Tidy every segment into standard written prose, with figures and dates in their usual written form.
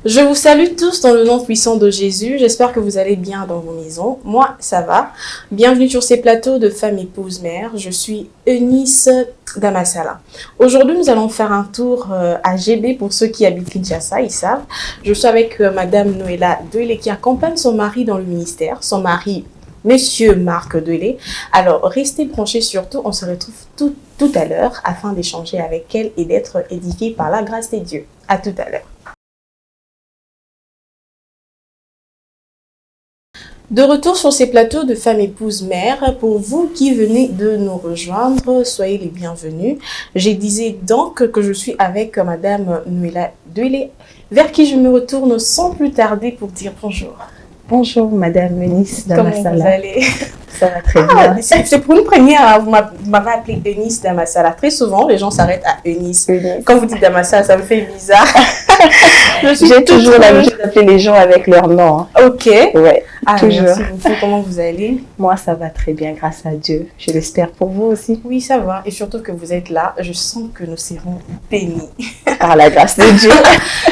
Je vous salue tous dans le nom puissant de Jésus. J'espère que vous allez bien dans vos maisons. Moi, ça va. Bienvenue sur ces plateaux de Femmes, Épouses, Mères. Je suis Eunice Damasala. Aujourd'hui, nous allons faire un tour à GB pour ceux qui habitent Kinshasa, ils savent. Je suis avec Madame Noéla Douélé qui accompagne son mari dans le ministère. Son mari, Monsieur Marc Douélé. Alors, restez branchés surtout. On se retrouve tout à l'heure afin d'échanger avec elle et d'être édifiés par la grâce de Dieu. À tout à l'heure. De retour sur ces plateaux de Femmes, Épouses, Mères, pour vous qui venez de nous rejoindre, soyez les bienvenus. Je disais donc que je suis avec Madame Noéla Douélé, vers qui je me retourne sans plus tarder pour dire bonjour. Bonjour Madame Eunice Damasala. Comment vous allez? Ça va très bien. C'est pour une première, vous m'avez appelé Eunice Damasala. Très souvent, les gens s'arrêtent à Eunice. Quand vous dites Damasala, ça me fait bizarre. J'ai toujours l'habitude d'appeler les gens avec leur nom. Ok. Ouais, toujours. Merci beaucoup. Comment vous allez? Moi, ça va très bien, grâce à Dieu. Je l'espère pour vous aussi. Oui, ça va. Et surtout que vous êtes là, je sens que nous serons bénis. Par la grâce de Dieu.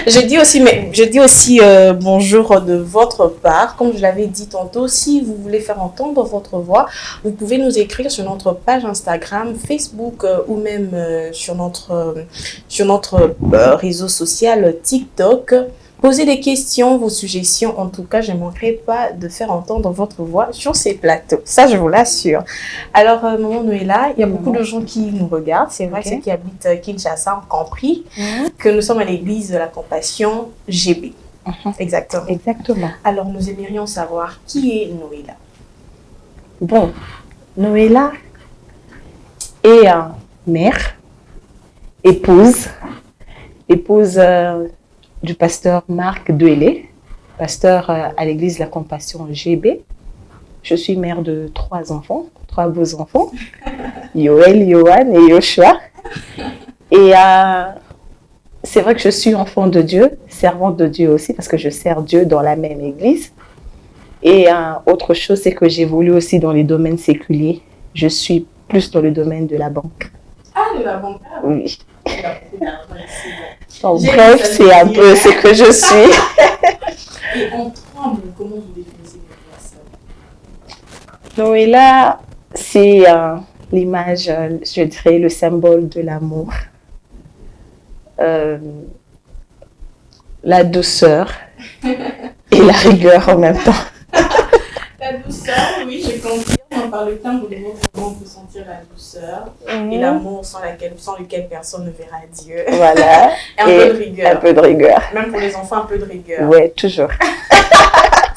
je dis aussi bonjour de votre part. Comme je l'avais dit tantôt, si vous voulez faire entendre votre voix, vous pouvez nous écrire sur notre page Instagram, Facebook ou même sur notre réseau social TikTok. Posez des questions, vos suggestions. En tout cas, je ne manquerai pas de faire entendre votre voix sur ces plateaux. Ça, je vous l'assure. Alors, maman Noéla, il y a beaucoup de gens qui nous regardent. C'est vrai que ceux qui habitent Kinshasa ont compris que nous sommes à l'église de la Compassion GB. Exactement. Exactement. Alors, nous aimerions savoir qui est Noéla. Bon, Noéla est mère, épouse du pasteur Marc Douélé, pasteur à l'église de la Compassion GB. Je suis mère de 3 enfants, 3 beaux enfants, Yoël, Johan et Yoshua. Et c'est vrai que je suis enfant de Dieu, servante de Dieu aussi, parce que je sers Dieu dans la même église. Et autre chose, c'est que j'évolue aussi dans les domaines séculiers. Je suis plus dans le domaine de la banque. Ah, de la banque? Oui. Donc, bref, c'est un peu ce que je suis. Et en 3 mots, comment vous définissez votre personne? Noéla, c'est l'image, je dirais, le symbole de l'amour. La douceur et la rigueur en même temps. La douceur, oui, je confirme. Par le temps, vous devez vraiment vous sentir la douceur et l'amour sans lequel personne ne verra Dieu. Voilà. Et un peu de rigueur. Un peu de rigueur. Même pour les enfants, un peu de rigueur. Oui, toujours.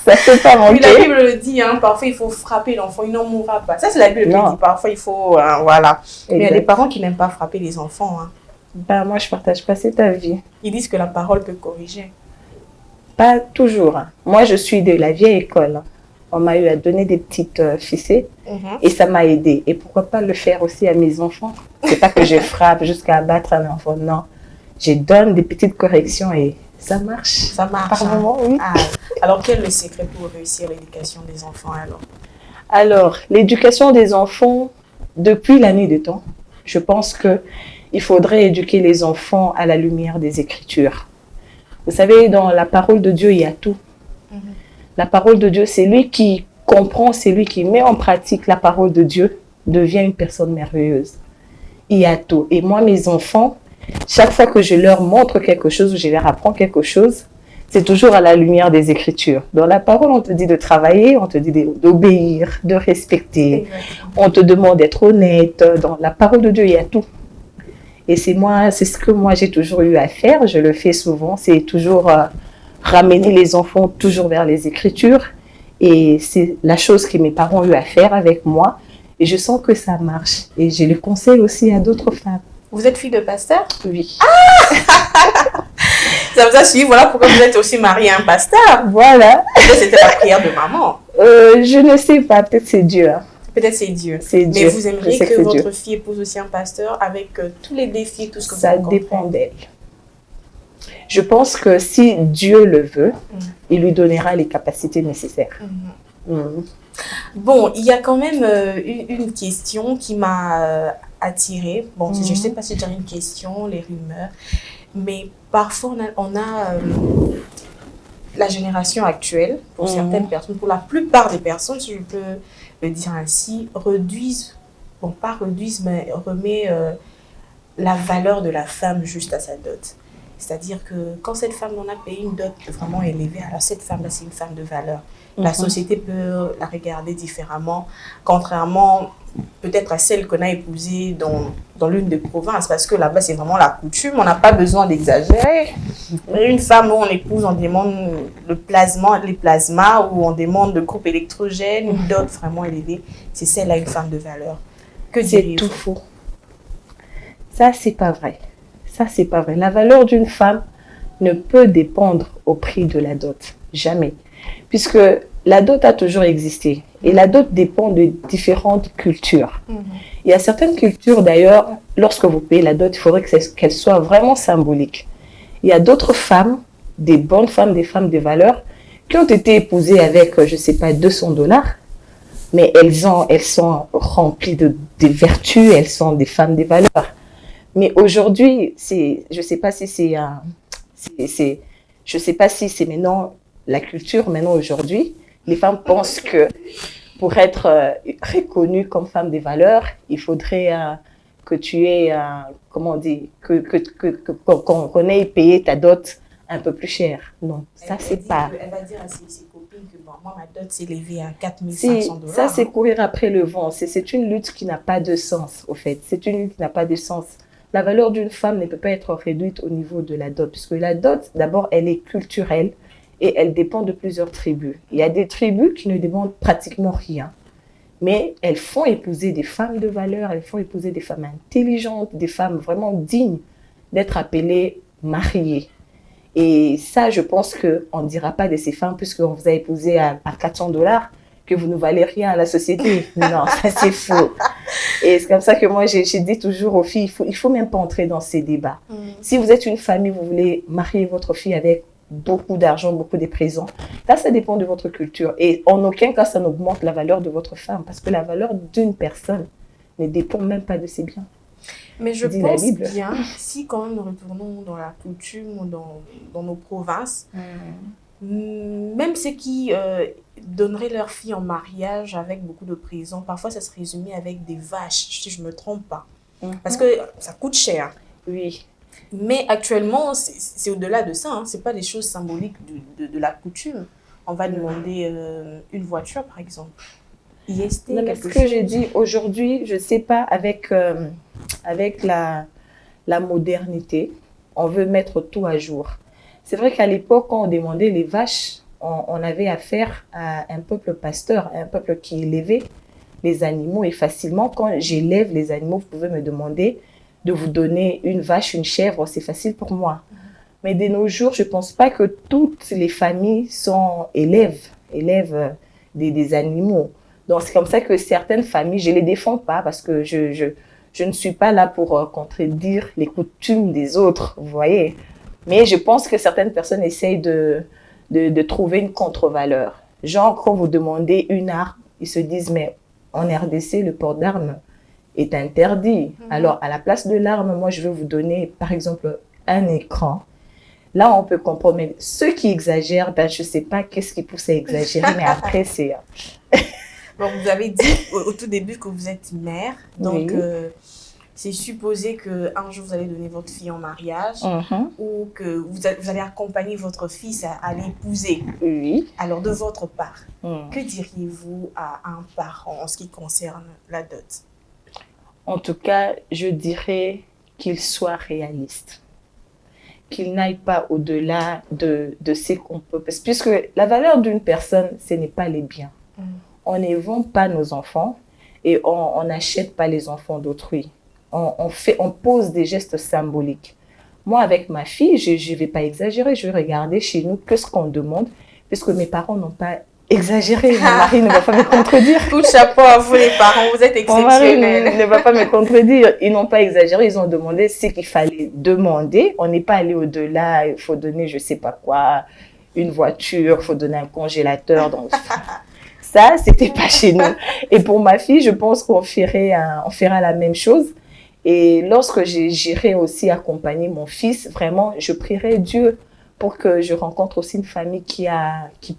Ça ne peut pas manquer. Oui, la Bible le dit, hein, parfois il faut frapper l'enfant, il n'en mourra pas. Ça, c'est la Bible qui dit, parfois il faut, voilà. Mais il y a des parents qui n'aiment pas frapper les enfants. Hein. Ben, moi, je ne partage pas cet avis. Ils disent que la parole peut corriger. Pas toujours. Moi, je suis de la vieille école. On m'a eu à donner des petites ficelles et ça m'a aidé. Et pourquoi pas le faire aussi à mes enfants? C'est pas que je frappe jusqu'à abattre un enfant, non. Je donne des petites corrections et ça marche. Ça marche. Par moment, oui. Alors, quel est le secret pour réussir l'éducation des enfants alors? Alors, l'éducation des enfants, depuis la nuit des temps, je pense qu'il faudrait éduquer les enfants à la lumière des Écritures. Vous savez, dans la parole de Dieu, il y a tout. La parole de Dieu, c'est lui qui comprend, c'est lui qui met en pratique la parole de Dieu, devient une personne merveilleuse. Il y a tout. Et moi, mes enfants, chaque fois que je leur montre quelque chose ou je leur apprends quelque chose, c'est toujours à la lumière des Écritures. Dans la parole, on te dit de travailler, on te dit d'obéir, de respecter. On te demande d'être honnête. Dans la parole de Dieu, il y a tout. Et c'est ce que moi, j'ai toujours eu à faire. Je le fais souvent. C'est toujours ramener les enfants toujours vers les Écritures. Et c'est la chose que mes parents ont eu à faire avec moi. Et je sens que ça marche. Et je le conseille aussi à d'autres femmes. Vous êtes fille de pasteur? Oui. Ça vous a suivi, voilà pourquoi vous êtes aussi mariée à un pasteur. Voilà. C'était la prière de maman. Je ne sais pas, peut-être c'est Dieu. Peut-être c'est Dieu. C'est Dieu. Mais vous aimeriez que votre fille épouse aussi un pasteur avec tous les défis, tout ce que vous Ça dépend d'elle. Je pense que si Dieu le veut, il lui donnera les capacités nécessaires. Bon, il y a quand même une question qui m'a attirée. Bon, je ne sais pas si j'ai une question, les rumeurs. Mais parfois, la génération actuelle, pour certaines personnes, pour la plupart des personnes, si je peux le dire ainsi, mais remet la valeur de la femme juste à sa dot. C'est-à-dire que quand cette femme en a payé une dot vraiment élevée, alors cette femme-là, c'est une femme de valeur. La société peut la regarder différemment, contrairement peut-être à celle qu'on a épousée dans l'une des provinces, parce que là-bas, c'est vraiment la coutume, on n'a pas besoin d'exagérer. Mais une femme où on épouse, on demande les plasmas, ou on demande le groupe électrogène, une dot vraiment élevée, c'est celle-là une femme de valeur. Que diriez-vous? C'est tout faux. Ça, c'est pas vrai. Ça, c'est pas vrai. La valeur d'une femme ne peut dépendre au prix de la dot. Jamais. Puisque la dot a toujours existé. Et la dot dépend de différentes cultures. Il y a certaines cultures, d'ailleurs, lorsque vous payez la dot, il faudrait qu'elle soit vraiment symbolique. Il y a d'autres femmes, des bonnes femmes, des femmes de valeur, qui ont été épousées avec, je sais pas, $200, mais elles sont remplies de vertus, elles sont des femmes de valeur. Mais aujourd'hui, je sais pas si je sais pas si c'est maintenant la culture, maintenant aujourd'hui, les femmes pensent que pour être reconnue comme femme des valeurs, il faudrait que tu aies, comment on dit, qu'on ait payé ta dot un peu plus cher. Non, ça c'est pas. Elle va dire à ses copines que bon, moi ma dot s'est élevée à $4 500. Ça c'est courir après le vent. C'est une lutte qui n'a pas de sens, au fait. C'est une lutte qui n'a pas de sens. La valeur d'une femme ne peut pas être réduite au niveau de la dot, puisque la dot, d'abord, elle est culturelle et elle dépend de plusieurs tribus. Il y a des tribus qui ne demandent pratiquement rien, mais elles font épouser des femmes de valeur, elles font épouser des femmes intelligentes, des femmes vraiment dignes d'être appelées mariées. Et ça, je pense qu'on ne dira pas de ces femmes, puisqu'on vous a épousé à $400, que vous ne valez rien à la société. Non, ça c'est faux. Et c'est comme ça que moi, j'ai dit toujours aux filles, il faut même pas entrer dans ces débats. Si vous êtes une famille, vous voulez marier votre fille avec beaucoup d'argent, beaucoup de présents, là, ça dépend de votre culture. Et en aucun cas, ça n'augmente la valeur de votre femme, parce que la valeur d'une personne ne dépend même pas de ses biens. Mais je pense bien, si quand même nous retournons dans la coutume ou dans nos provinces, même ceux qui donneraient leur fille en mariage avec beaucoup de présents, parfois ça se résumait avec des vaches, si je ne me trompe pas. Parce que ça coûte cher. Oui. Mais actuellement, c'est au-delà de ça. Ce n'est pas des choses symboliques de la coutume. On va demander une voiture, par exemple. Non, mais ce que j'ai dit aujourd'hui, je ne sais pas, avec la modernité, on veut mettre tout à jour. C'est vrai qu'à l'époque, quand on demandait les vaches, on avait affaire à un peuple pasteur, un peuple qui élevait les animaux. Et facilement, quand j'élève les animaux, vous pouvez me demander de vous donner une vache, une chèvre, c'est facile pour moi. Mais de nos jours, je ne pense pas que toutes les familles élèvent des animaux. Donc, c'est comme ça que certaines familles, je ne les défends pas parce que je ne suis pas là pour contredire les coutumes des autres, vous voyez. Mais je pense que certaines personnes essayent de trouver une contre-valeur. Genre, quand vous demandez une arme, ils se disent, mais en RDC, le port d'armes est interdit. Alors, à la place de l'arme, moi, je vais vous donner, par exemple, un écran. Là, on peut comprendre. Mais ceux qui exagèrent, je ne sais pas qu'est-ce qui pousse à exagérer, mais après, c'est... Bon, vous avez dit au tout début que vous êtes mère. Donc, oui. C'est supposé qu'un jour, vous allez donner votre fille en mariage ou que vous allez accompagner votre fils à l'épouser. Oui. Alors, de votre part, que diriez-vous à un parent en ce qui concerne la dot? En tout cas, je dirais qu'il soit réaliste. Qu'il n'aille pas au-delà de ce qu'on peut. Puisque la valeur d'une personne, ce n'est pas les biens. On ne vend pas nos enfants et on n'achète pas les enfants d'autrui. On pose des gestes symboliques. Moi, avec ma fille, je ne vais pas exagérer. Je vais regarder chez nous ce qu'on demande, puisque mes parents n'ont pas exagéré. Mon mari ne va pas me contredire. Tout chapeau à vous, les parents, vous êtes exceptionnels. Mon mari ne va pas me contredire. Ils n'ont pas exagéré. Ils ont demandé ce qu'il fallait demander. On n'est pas allé au-delà. Il faut donner, je ne sais pas quoi, une voiture, il faut donner un congélateur. Donc, ça, c'était pas chez nous. Et pour ma fille, je pense qu'on fera la même chose. Et lorsque j'irai aussi accompagner mon fils, vraiment, je prierai Dieu pour que je rencontre aussi une famille qui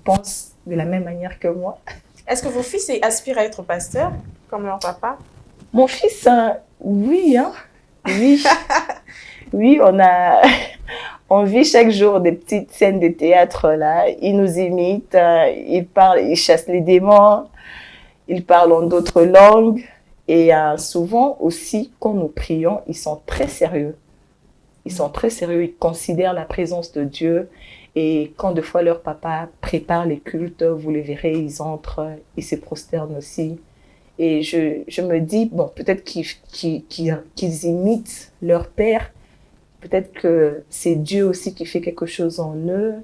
pense de la même manière que moi. Est-ce que vos fils aspirent à être pasteurs, comme leur papa? Mon fils, oui, hein, oui, oui, on vit chaque jour des petites scènes de théâtre là. Il nous imite, il parle, il chasse les démons, il parle en d'autres langues. Et souvent aussi, quand nous prions, ils sont très sérieux. Ils sont très sérieux, ils considèrent la présence de Dieu. Et quand des fois leur papa prépare les cultes, vous les verrez, ils entrent, ils se prosternent aussi. Et je me dis, bon, peut-être qu'ils imitent leur père, peut-être que c'est Dieu aussi qui fait quelque chose en eux.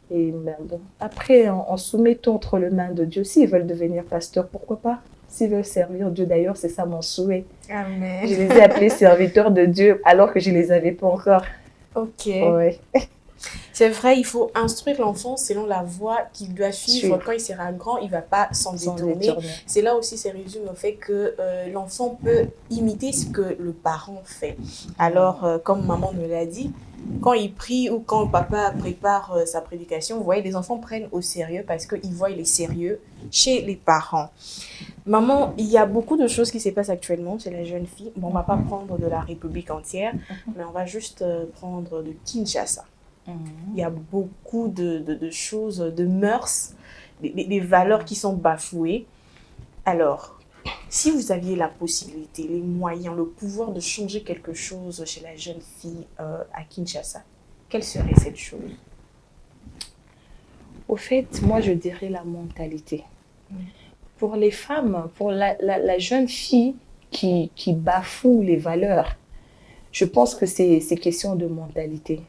Et ben, bon, après, en soumettant entre les mains de Dieu, s'ils veulent devenir pasteurs, pourquoi pas? S'ils veulent servir Dieu, d'ailleurs, c'est ça mon souhait. Amen. Je les ai appelés serviteurs de Dieu alors que je ne les avais pas encore. Ok. Ouais. C'est vrai, il faut instruire l'enfant selon la voie qu'il doit suivre. Quand il sera grand, il ne va pas s'en détourner. C'est là aussi, ça résume au fait que l'enfant peut imiter ce que le parent fait. Alors, comme maman me l'a dit, quand il prie ou quand papa prépare sa prédication, vous voyez, les enfants prennent au sérieux parce qu'ils voient les sérieux chez les parents. Maman, il y a beaucoup de choses qui se passent actuellement chez la jeune fille. Bon, on ne va pas prendre de la République entière, mais on va juste prendre de Kinshasa. Il y a beaucoup de choses, de mœurs, des valeurs qui sont bafouées. Alors, si vous aviez la possibilité, les moyens, le pouvoir de changer quelque chose chez la jeune fille à Kinshasa, quelle serait cette chose? Au fait, moi, je dirais la mentalité. Pour les femmes, pour la jeune fille qui bafoue les valeurs, je pense que c'est question de mentalité.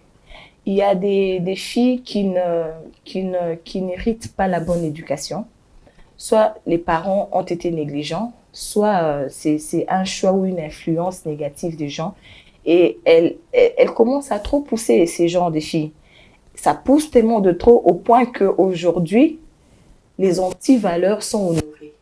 Il y a des filles qui n'héritent pas la bonne éducation. Soit les parents ont été négligents, soit c'est un choix ou une influence négative des gens. Et elles commencent à trop pousser ces genres de filles. Ça pousse tellement de trop au point qu'aujourd'hui, les anti-valeurs sont honorées.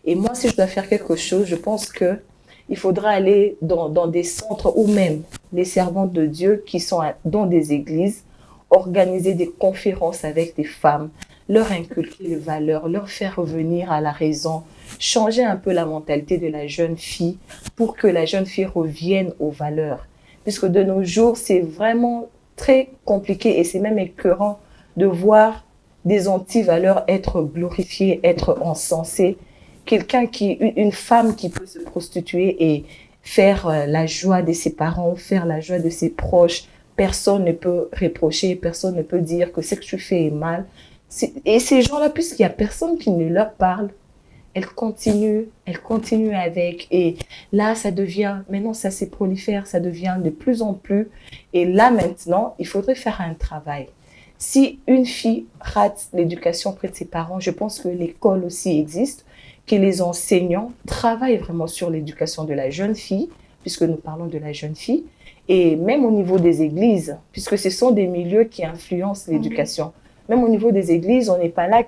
Et moi, si je dois faire quelque chose, je pense qu'il faudra aller dans des centres ou même les servantes de Dieu qui sont dans des églises, organiser des conférences avec des femmes, leur inculquer les valeurs, leur faire revenir à la raison, changer un peu la mentalité de la jeune fille pour que la jeune fille revienne aux valeurs. Puisque de nos jours, c'est vraiment très compliqué et c'est même écœurant de voir des anti-valeurs être glorifiées, être encensées. Une femme qui peut se prostituer et faire la joie de ses parents, faire la joie de ses proches, personne ne peut reprocher, personne ne peut dire que ce que tu fais est mal. Et ces gens-là, puisqu'il n'y a personne qui ne leur parle, elles continuent avec. Et là, maintenant ça se prolifère, ça devient de plus en plus. Et là, maintenant, il faudrait faire un travail. Si une fille rate l'éducation auprès de ses parents, je pense que l'école aussi existe, que les enseignants travaillent vraiment sur l'éducation de la jeune fille, puisque nous parlons de la jeune fille, et même au niveau des églises, puisque ce sont des milieux qui influencent l'éducation. Même au niveau des églises, on n'est pas là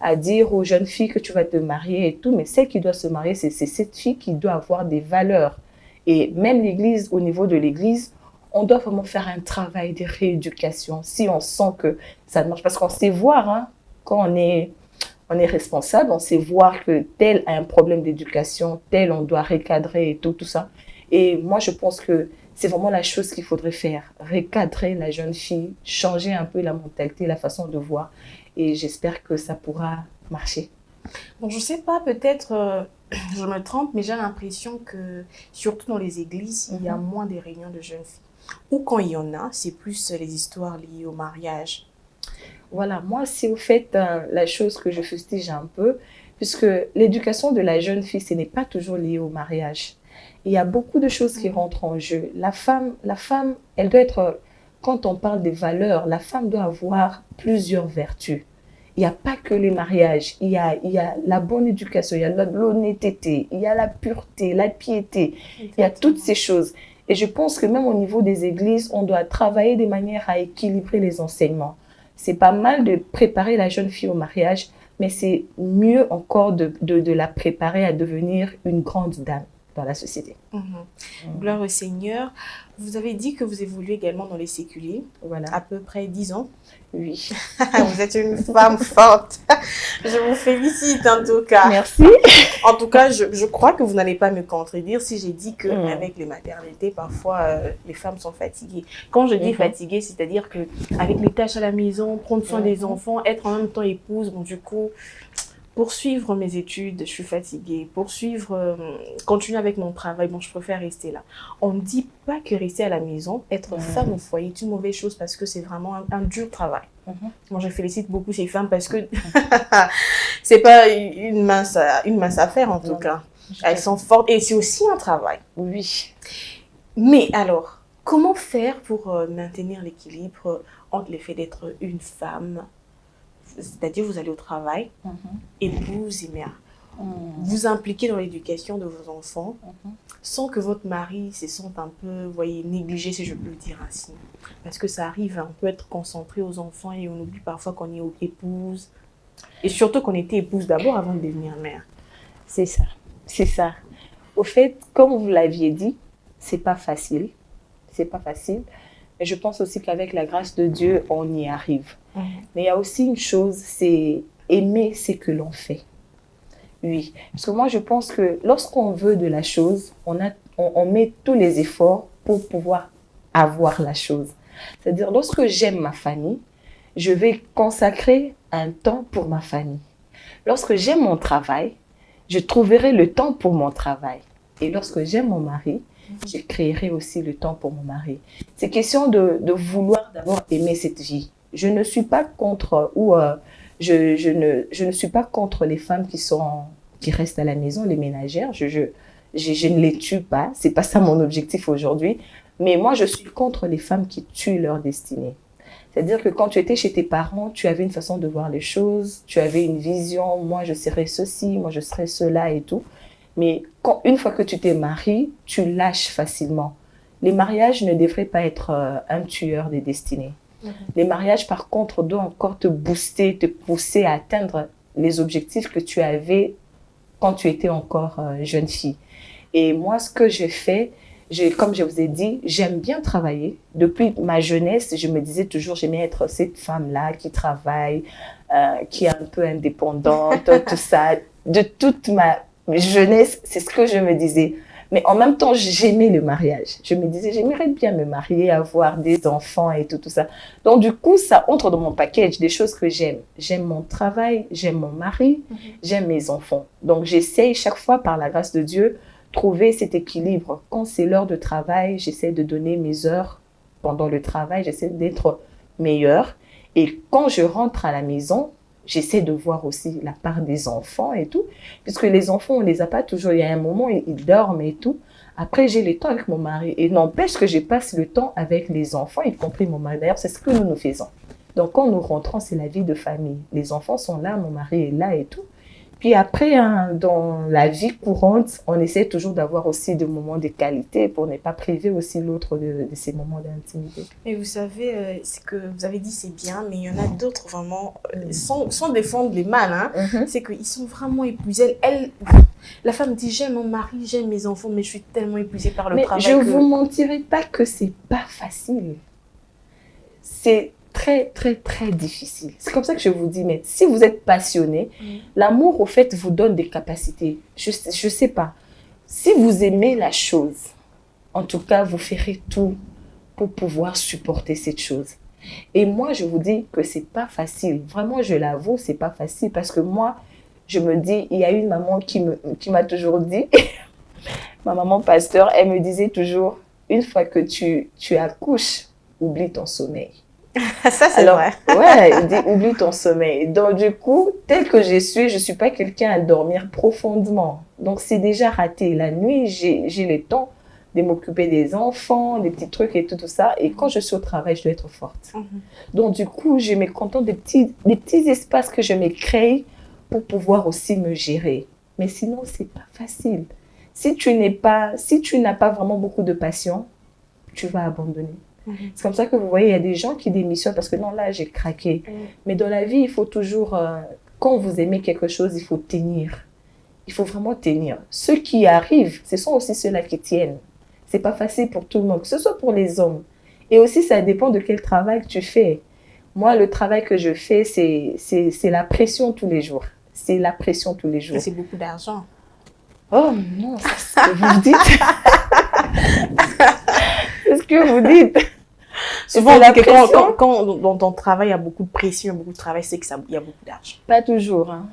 à dire aux jeunes filles que tu vas te marier et tout, mais celle qui doit se marier, c'est cette fille qui doit avoir des valeurs. Et même l'église, au niveau de l'église, on doit vraiment faire un travail de rééducation si on sent que ça marche. Parce qu'on sait voir, hein, quand on est responsable, on sait voir que tel a un problème d'éducation, tel on doit recadrer et tout ça. Et moi, je pense que c'est vraiment la chose qu'il faudrait faire. Recadrer la jeune fille, changer un peu la mentalité, la façon de voir. Et j'espère que ça pourra marcher. Bon, je ne sais pas, peut-être je me trompe, mais j'ai l'impression que, surtout dans les églises, il y a moins de réunions de jeunes filles. Ou quand il y en a, c'est plus les histoires liées au mariage. Voilà, moi, c'est au fait la chose que je fustige un peu, puisque l'éducation de la jeune fille, ce n'est pas toujours lié au mariage. Il y a beaucoup de choses qui rentrent en jeu. La femme, elle doit être, quand on parle des valeurs, la femme doit avoir plusieurs vertus. Il n'y a pas que les mariages, il y a la bonne éducation, il y a l'honnêteté, il y a la pureté, la piété, il y a toutes ces choses. Et je pense que même au niveau des églises, on doit travailler de manière à équilibrer les enseignements. C'est pas mal de préparer la jeune fille au mariage, mais c'est mieux encore de la préparer à devenir une grande dame. dans la société. Gloire au Seigneur. Vous avez dit que vous évoluez également dans les séculiers, Voilà. à peu près 10 ans. Oui. Vous êtes une femme forte. Je vous félicite en tout cas. Merci. En tout cas, je crois que vous n'allez pas me contredire si j'ai dit qu'avec les maternités, parfois, les femmes sont fatiguées. Quand je dis fatiguée, c'est-à-dire qu'avec les tâches à la maison, prendre soin des enfants, être en même temps épouse, bon, du coup, poursuivre mes études, je suis fatiguée. Continuer avec mon travail, bon, je préfère rester là. On ne dit pas que rester à la maison, être femme au foyer est une mauvaise chose parce que c'est vraiment un dur travail. Moi, je félicite beaucoup ces femmes parce que c'est pas une mince affaire en tout cas. Elles sont fortes et c'est aussi un travail. Oui. Mais alors, comment faire pour maintenir l'équilibre entre le fait d'être une femme, c'est-à-dire vous allez au travail, épouse et mère, vous impliquer dans l'éducation de vos enfants sans que votre mari se sente un peu, voyez, négligé, si je peux le dire ainsi. Parce que ça arrive, on peut être concentré aux enfants et on oublie parfois qu'on est épouse. Et surtout qu'on était épouse d'abord avant de devenir mère. C'est ça, c'est ça. Au fait, comme vous l'aviez dit, c'est pas facile. C'est pas facile. Mais je pense aussi qu'avec la grâce de Dieu, on y arrive. Mais il y a aussi une chose, c'est aimer ce que l'on fait. Oui, parce que moi je pense que lorsqu'on veut de la chose, on met tous les efforts pour pouvoir avoir la chose. C'est-à-dire, lorsque j'aime ma famille, je vais consacrer un temps pour ma famille. Lorsque j'aime mon travail, je trouverai le temps pour mon travail. Et lorsque j'aime mon mari, je créerai aussi le temps pour mon mari. C'est question de vouloir d'abord aimer cette vie. Je ne suis pas contre je ne suis pas contre les femmes qui restent à la maison, les ménagères. Je ne les tue pas. C'est pas ça mon objectif aujourd'hui. Mais moi, je suis contre les femmes qui tuent leur destinée. C'est-à-dire que quand tu étais chez tes parents, tu avais une façon de voir les choses, tu avais une vision, moi je serais ceci, moi je serais cela et tout. Mais une fois que tu t'es marié, tu lâches facilement. Les mariages ne devraient pas être un tueur des destinées. Les mariages, par contre, doivent encore te booster, te pousser à atteindre les objectifs que tu avais quand tu étais encore jeune fille. Et moi, ce que j'ai fait, comme je vous ai dit, j'aime bien travailler. Depuis ma jeunesse, je me disais toujours, j'aimais être cette femme-là qui travaille, qui est un peu indépendante, tout ça. De toute ma jeunesse, c'est ce que je me disais. Mais en même temps, j'aimais le mariage. Je me disais, j'aimerais bien me marier, avoir des enfants et tout ça. Donc, du coup, ça entre dans mon package des choses que j'aime. J'aime mon travail, j'aime mon mari, j'aime mes enfants. Donc, j'essaye chaque fois, par la grâce de Dieu, trouver cet équilibre. Quand c'est l'heure de travail, j'essaie de donner mes heures pendant le travail. J'essaie d'être meilleure. Et quand je rentre à la maison, j'essaie de voir aussi la part des enfants et tout, puisque les enfants, on les a pas toujours. Il y a un moment, ils dorment et tout. Après, j'ai le temps avec mon mari. Et n'empêche que je passe le temps avec les enfants, y compris mon mari. D'ailleurs, c'est ce que nous faisons. Donc, quand nous rentrons, c'est la vie de famille. Les enfants sont là, mon mari est là et tout. Puis après, dans la vie courante, on essaie toujours d'avoir aussi des moments de qualité pour ne pas priver aussi l'autre de ces moments d'intimité. Mais vous savez, ce que vous avez dit, c'est bien, mais il y en a d'autres vraiment, sans défendre les mâles, hein, c'est qu'ils sont vraiment épuisés. La femme dit, j'aime mon mari, j'aime mes enfants, mais je suis tellement épuisée par le travail. Mais je ne vous mentirai pas que ce n'est pas facile. C'est très, très, très difficile. C'est comme ça que je vous dis, mais si vous êtes passionné, l'amour, au fait, vous donne des capacités. Je sais pas. Si vous aimez la chose, en tout cas, vous ferez tout pour pouvoir supporter cette chose. Et moi, je vous dis que c'est pas facile. Vraiment, je l'avoue, c'est pas facile parce que moi, je me dis, il y a une maman qui m'a toujours dit, ma maman pasteur, elle me disait toujours, une fois que tu accouches, oublie ton sommeil. Ça, c'est vrai. Ouais, il dit, oublie ton sommeil. Donc, du coup, tel que je suis pas quelqu'un à dormir profondément. Donc, c'est déjà raté. La nuit, j'ai le temps de m'occuper des enfants, des petits trucs et tout ça. Et quand je suis au travail, je dois être forte. Donc, du coup, je me contente des petits espaces que je me crée pour pouvoir aussi me gérer. Mais sinon, c'est pas facile. Si tu n'as pas vraiment beaucoup de passion, tu vas abandonner. C'est comme ça que vous voyez, il y a des gens qui démissionnent parce que non, là, j'ai craqué. Mais dans la vie, il faut toujours, quand vous aimez quelque chose, il faut tenir. il faut vraiment tenir. Ceux qui arrivent, ce sont aussi ceux-là qui tiennent. C'est pas facile pour tout le monde, que ce soit pour les hommes. Et aussi, ça dépend de quel travail tu fais. Moi, le travail que je fais, c'est la pression tous les jours. C'est la pression tous les jours. Et c'est beaucoup d'argent. Oh non, c'est ce que vous dites. C'est ce que vous dites. Souvent, quand dans ton travail, il y a beaucoup de pression, beaucoup de travail, c'est qu'il y a beaucoup d'argent. Pas toujours, hein.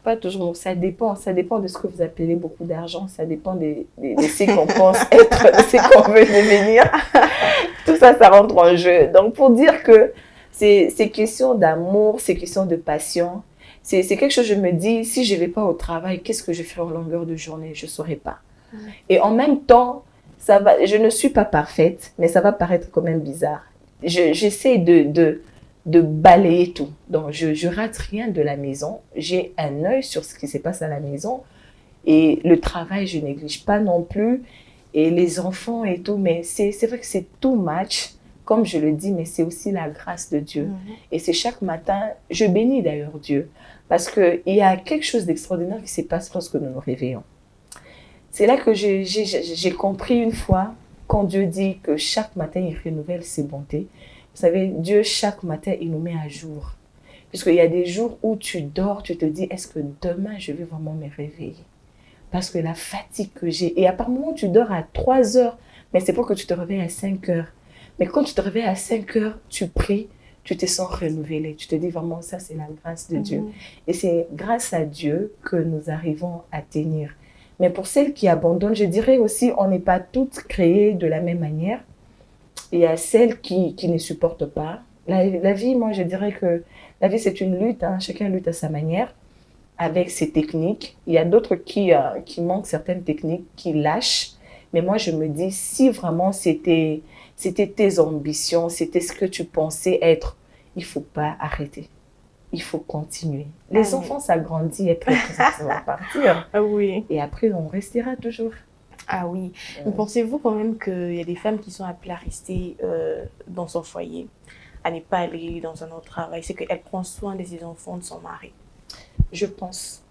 Pas toujours. Ça dépend de ce que vous appelez beaucoup d'argent. Ça dépend de ce qu'on pense être, de ce qu'on veut devenir. Tout ça, ça rentre en jeu. Donc, pour dire que c'est question d'amour, c'est question de passion. C'est quelque chose, je me dis, si je ne vais pas au travail, qu'est-ce que je fais en longueur de journée? Je ne saurais pas. Et en même temps, je ne suis pas parfaite, mais ça va paraître quand même bizarre. J'essaie de balayer tout. Donc, je rate rien de la maison. J'ai un œil sur ce qui se passe à la maison. Et le travail, je néglige pas non plus. Et les enfants et tout. Mais c'est vrai que c'est too much, comme je le dis, mais c'est aussi la grâce de Dieu. Et c'est chaque matin, je bénis d'ailleurs Dieu. Parce qu'il y a quelque chose d'extraordinaire qui se passe lorsque nous nous réveillons. C'est là que j'ai compris une fois, quand Dieu dit que chaque matin, il renouvelle ses bontés. Vous savez, Dieu, chaque matin, il nous met à jour. Puisqu'il y a des jours où tu dors, tu te dis, est-ce que demain, je vais vraiment me réveiller? Parce que la fatigue que j'ai, et à part moment, tu dors à 3 heures, mais c'est pour que tu te réveilles à 5 heures. Mais quand tu te réveilles à 5 heures, tu pries, tu te sens renouvelé. Tu te dis vraiment, ça, c'est la grâce de Dieu. Et c'est grâce à Dieu que nous arrivons à tenir. Mais pour celles qui abandonnent, je dirais aussi, on n'est pas toutes créées de la même manière. Il y a celles qui ne supportent pas. La vie, moi, je dirais que la vie, c'est une lutte. Hein. Chacun lutte à sa manière, avec ses techniques. Il y a d'autres qui manquent certaines techniques, qui lâchent. Mais moi, je me dis, si vraiment c'était tes ambitions, c'était ce que tu pensais être, il ne faut pas arrêter. Il faut continuer. Les enfants, ça grandit et après, ça va partir. Ah oui. Et après, on restera toujours. Ah oui. Mais pensez-vous quand même qu'il y a des femmes qui sont appelées à rester dans son foyer, à ne pas aller dans un autre travail? C'est qu'elle prend soin de ses enfants, de son mari. Je pense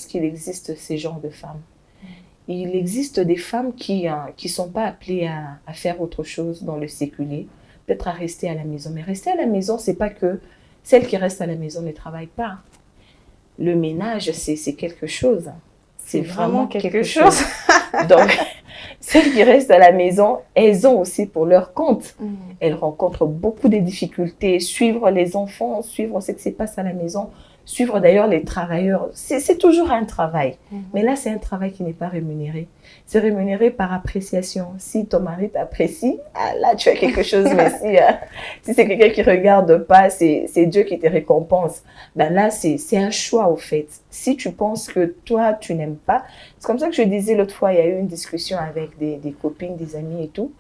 qu'il existe ces genres de femmes. Il existe des femmes qui sont pas appelées à faire autre chose dans le séculier, peut-être à rester à la maison. Mais rester à la maison, c'est pas que celles qui restent à la maison ne travaillent pas. Le ménage, c'est quelque chose. C'est vraiment quelque chose. Donc, celles qui restent à la maison, elles ont aussi pour leur compte. Elles rencontrent beaucoup de difficultés. Suivre les enfants, suivre ce qui se passe à la maison, suivre d'ailleurs les travailleurs. C'est toujours un travail. Mais là, c'est un travail qui n'est pas rémunéré. C'est rémunéré par appréciation. Si ton mari t'apprécie, là, tu as quelque chose. Mais si c'est quelqu'un qui ne regarde pas, c'est Dieu qui te récompense. Ben là, c'est un choix au fait. Si tu penses que toi, tu n'aimes pas, c'est comme ça que je disais l'autre fois, il y a eu une discussion avec des copines, des amis et tout.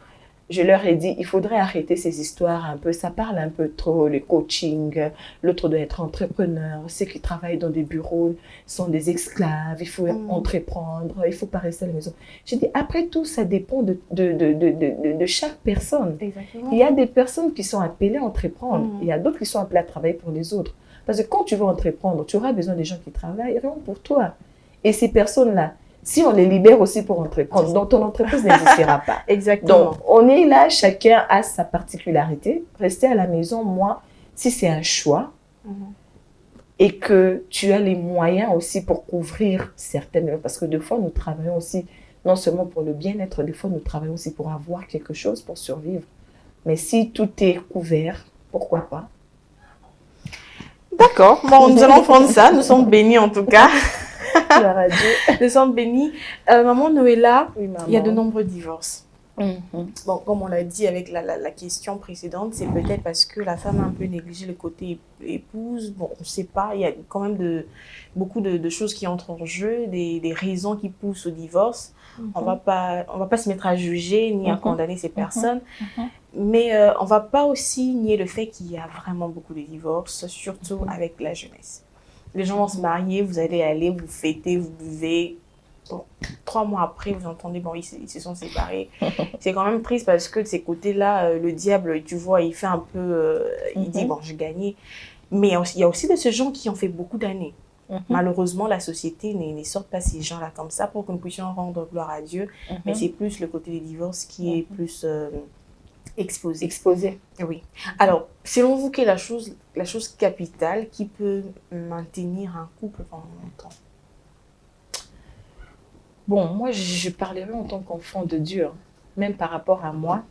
Je leur ai dit, il faudrait arrêter ces histoires un peu, ça parle un peu trop, le coaching, l'autre doit être entrepreneur, ceux qui travaillent dans des bureaux sont des esclaves, il faut entreprendre, il ne faut pas rester à la maison. J'ai dit, après tout, ça dépend de chaque personne. Exactement. Il y a des personnes qui sont appelées à entreprendre, il y a d'autres qui sont appelées à travailler pour les autres. Parce que quand tu veux entreprendre, tu auras besoin des gens qui travailleront pour toi. Et ces personnes-là, si on les libère aussi pour entreprendre, donc ton entreprise n'existera pas. Exactement. Donc, on est là, chacun a sa particularité. Rester à la maison, moi, si c'est un choix et que tu as les moyens aussi pour couvrir certaines... Parce que des fois, nous travaillons aussi, non seulement pour le bien-être, des fois, nous travaillons aussi pour avoir quelque chose, pour survivre. Mais si tout est couvert, pourquoi pas? D'accord. Bon, nous allons prendre ça. Nous sommes bénis en tout cas. Nous sommes bénis. Maman Noëlla, oui, maman. Il y a de nombreux divorces. Bon, comme on l'a dit avec la question précédente, c'est peut-être parce que la femme a un peu négligé le côté épouse. Bon, on ne sait pas. Il y a quand même beaucoup de choses qui entrent en jeu, des raisons qui poussent au divorce. On va pas se mettre à juger ni à condamner ces personnes. Mais on ne va pas aussi nier le fait qu'il y a vraiment beaucoup de divorces, surtout avec la jeunesse. Les gens vont se marier, vous allez aller, vous fêtez, vous buvez. Bon, 3 mois après, vous entendez, bon, ils se sont séparés. C'est quand même triste parce que de ces côtés-là, le diable, tu vois, il fait un peu... il dit, bon, j'ai gagné. Mais il y a aussi de ces gens qui ont fait beaucoup d'années. Malheureusement, la société ne sort pas ces gens-là comme ça pour que nous puissions rendre gloire à Dieu. Mais c'est plus le côté des divorces qui est plus exposé. Exposé. Oui. Alors, selon vous, quelle est la chose capitale qui peut maintenir un couple pendant longtemps? Bon, moi, je parlerai en tant qu'enfant de Dieu, hein. Même par rapport à moi.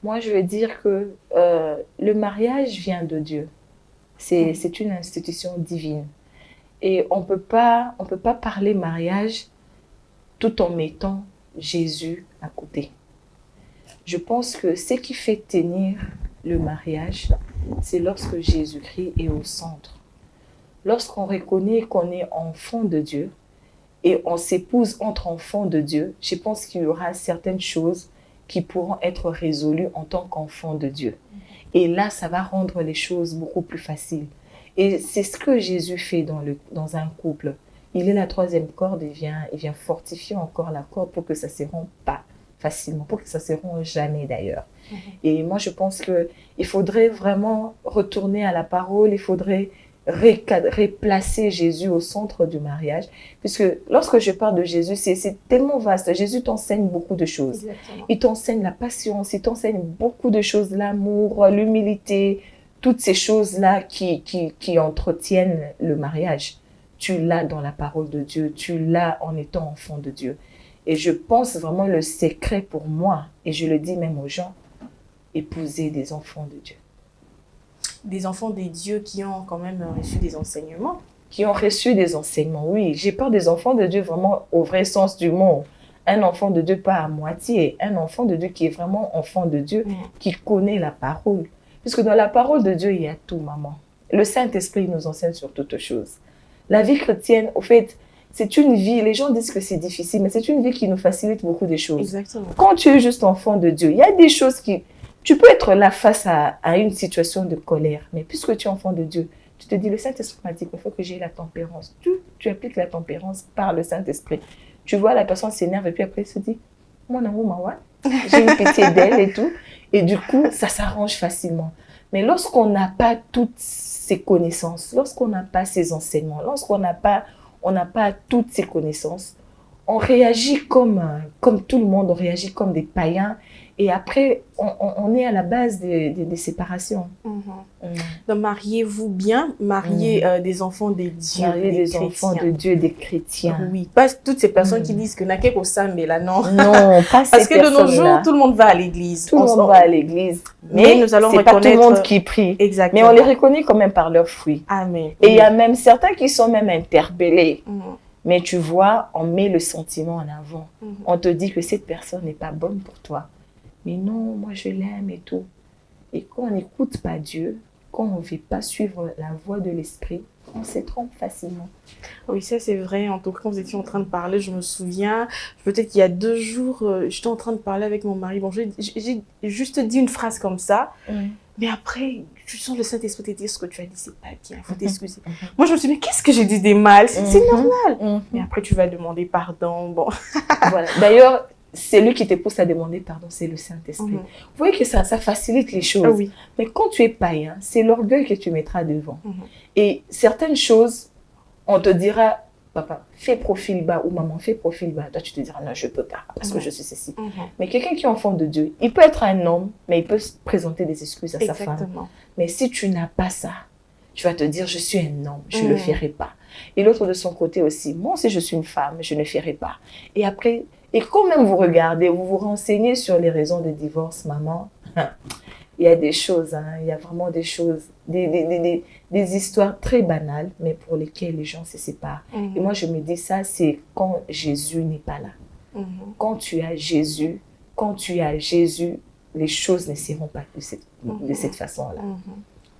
Moi, je veux dire que le mariage vient de Dieu. C'est une institution divine. Et on peut pas parler mariage tout en mettant Jésus à côté. Je pense que ce qui fait tenir le mariage, c'est lorsque Jésus-Christ est au centre. Lorsqu'on reconnaît qu'on est enfant de Dieu et on s'épouse entre enfants de Dieu, je pense qu'il y aura certaines choses qui pourront être résolues en tant qu'enfant de Dieu. Et là, ça va rendre les choses beaucoup plus faciles. Et c'est ce que Jésus fait dans un couple. Il est la troisième corde, il vient fortifier encore la corde pour que ça ne se rompe pas facilement, pour que ça ne se rompe jamais d'ailleurs. Et moi, je pense qu'il faudrait vraiment retourner à la parole, il faudrait replacer Jésus au centre du mariage. Puisque lorsque je parle de Jésus, c'est tellement vaste. Jésus t'enseigne beaucoup de choses. Exactement. Il t'enseigne la patience, il t'enseigne beaucoup de choses, l'amour, l'humilité, toutes ces choses-là qui entretiennent le mariage. Tu l'as dans la parole de Dieu, tu l'as en étant enfant de Dieu. Et je pense vraiment le secret pour moi, et je le dis même aux gens, épouser des enfants de Dieu. Des enfants des dieux qui ont quand même reçu des enseignements. Qui ont reçu des enseignements, oui. J'ai peur des enfants de Dieu vraiment au vrai sens du mot. Un enfant de Dieu pas à moitié. Un enfant de Dieu qui est vraiment enfant de Dieu, qui connaît la parole. Puisque dans la parole de Dieu, il y a tout, maman. Le Saint-Esprit nous enseigne sur toutes choses. La vie chrétienne, au fait, c'est une vie, les gens disent que c'est difficile, mais c'est une vie qui nous facilite beaucoup de choses. Exactement. Quand tu es juste enfant de Dieu, il y a des choses qui... Tu peux être là face à une situation de colère, mais puisque tu es enfant de Dieu, tu te dis, le Saint-Esprit m'a dit qu'il faut que j'ai la tempérance. Tu appliques la tempérance par le Saint-Esprit. Tu vois, la personne s'énerve et puis après, elle se dit, mon amour, maman, j'ai une pitié d'elle et tout. Et du coup, ça s'arrange facilement. Mais lorsqu'on n'a pas toutes ces connaissances, lorsqu'on n'a pas ces enseignements, lorsqu'on n'a pas toutes ces connaissances, on réagit comme tout le monde, on réagit comme des païens. Et après, on est à la base des séparations. Donc, mariez-vous bien, mariez des enfants des dieux, mariez des chrétiens. Enfants de Dieu, des chrétiens. Oui, pas toutes ces personnes qui disent que n'a qu'au sein, mais là, non. Non, pas ces Parce que de nos personnes-là. jours, tout le monde va à l'église. Tout le monde va à l'église. Mais nous allons c'est pas tout le monde qui prie. Exactement. Mais on les reconnaît quand même par leurs fruits. Amen. Et il y a même certains qui sont même interpellés. Mais tu vois, on met le sentiment en avant. On te dit que cette personne n'est pas bonne pour toi. Mais non, moi je l'aime et tout. Et quand on n'écoute pas Dieu, quand on ne veut pas suivre la voie de l'esprit, on se trompe facilement. Oui, ça c'est vrai. En tout cas, quand vous étiez en train de parler, je me souviens, peut-être qu'il y a 2 jours, j'étais en train de parler avec mon mari. Bon, j'ai juste dit une phrase comme ça. Mais après, tu sens le Saint-Esprit te dire ce que tu as dit, c'est pas bien, il faut t'excuser. Moi, je me suis dit, mais qu'est-ce que j'ai dit des mal? C'est normal. Mais après, tu vas demander pardon. Bon. Voilà. D'ailleurs, c'est lui qui te pousse à demander pardon, c'est le Saint-Esprit. Vous voyez que ça facilite les choses. Oui. Mais quand tu es païen, c'est l'orgueil que tu mettras devant. Et certaines choses, on te dira, papa, fais profil bas ou maman, fais profil bas. Toi, tu te diras, non, je ne peux pas parce que je suis ceci. Mais quelqu'un qui est enfant de Dieu, il peut être un homme, mais il peut présenter des excuses à sa femme. Mais si tu n'as pas ça, tu vas te dire, je suis un homme, je ne le ferai pas. Et l'autre de son côté aussi, moi aussi je suis une femme, je ne ferai pas. Et après, et quand même vous regardez, vous vous renseignez sur les raisons de divorce, maman, il y a des choses, il y a vraiment des choses, des histoires très banales, mais pour lesquelles les gens se séparent. Et moi je me dis ça, c'est quand Jésus n'est pas là. Quand tu as Jésus, les choses ne seront pas de cette façon-là.